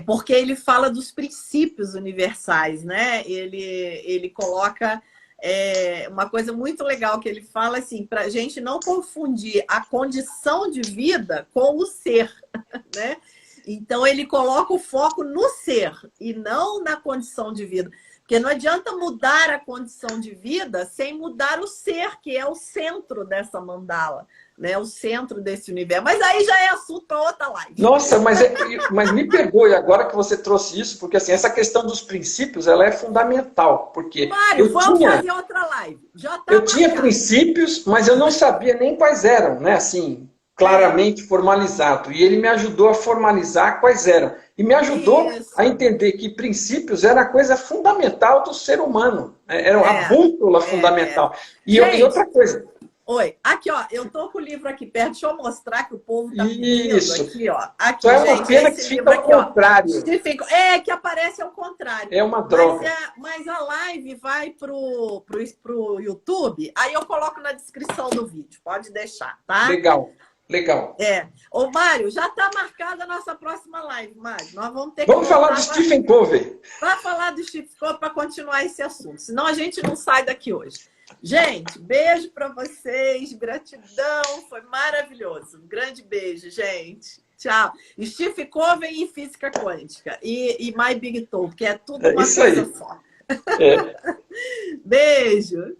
Porque ele fala dos princípios universais, né? Ele coloca uma coisa muito legal que ele fala assim, para a gente não confundir a condição de vida com o ser, né? Então, ele coloca o foco no ser e não na condição de vida. Porque não adianta mudar a condição de vida sem mudar o ser, que é o centro dessa mandala, né? O centro desse universo. Mas aí já é assunto para outra live. Nossa, mas me perdoe agora que você trouxe isso, porque assim, essa questão dos princípios ela é fundamental. Porque Mário, vamos fazer outra live. Eu tinha princípios, mas eu não sabia nem quais eram, né? Assim, claramente formalizado. E ele me ajudou a formalizar quais eram. E me ajudou a entender que princípios era a coisa fundamental do ser humano. Era a bússola fundamental. E outra coisa. Oi, aqui, ó, eu tô com o livro aqui perto, deixa eu mostrar que o povo tá pedindo aqui, ó. Aqui, só é uma pena que fica ao contrário. Que aparece ao contrário. É uma droga. Mas a live vai pro YouTube, aí eu coloco na descrição do vídeo, pode deixar, tá? Legal. Ô, Mário, já está marcada a nossa próxima live, Mário. Nós vamos ter que... Vamos falar do Stephen Covey. Para falar do Stephen Covey, para continuar esse assunto. Senão a gente não sai daqui hoje. Gente, beijo para vocês. Gratidão. Foi maravilhoso. Um grande beijo, gente. Tchau. Stephen Covey e física quântica. E My Big Talk, que é tudo uma coisa só. Beijo.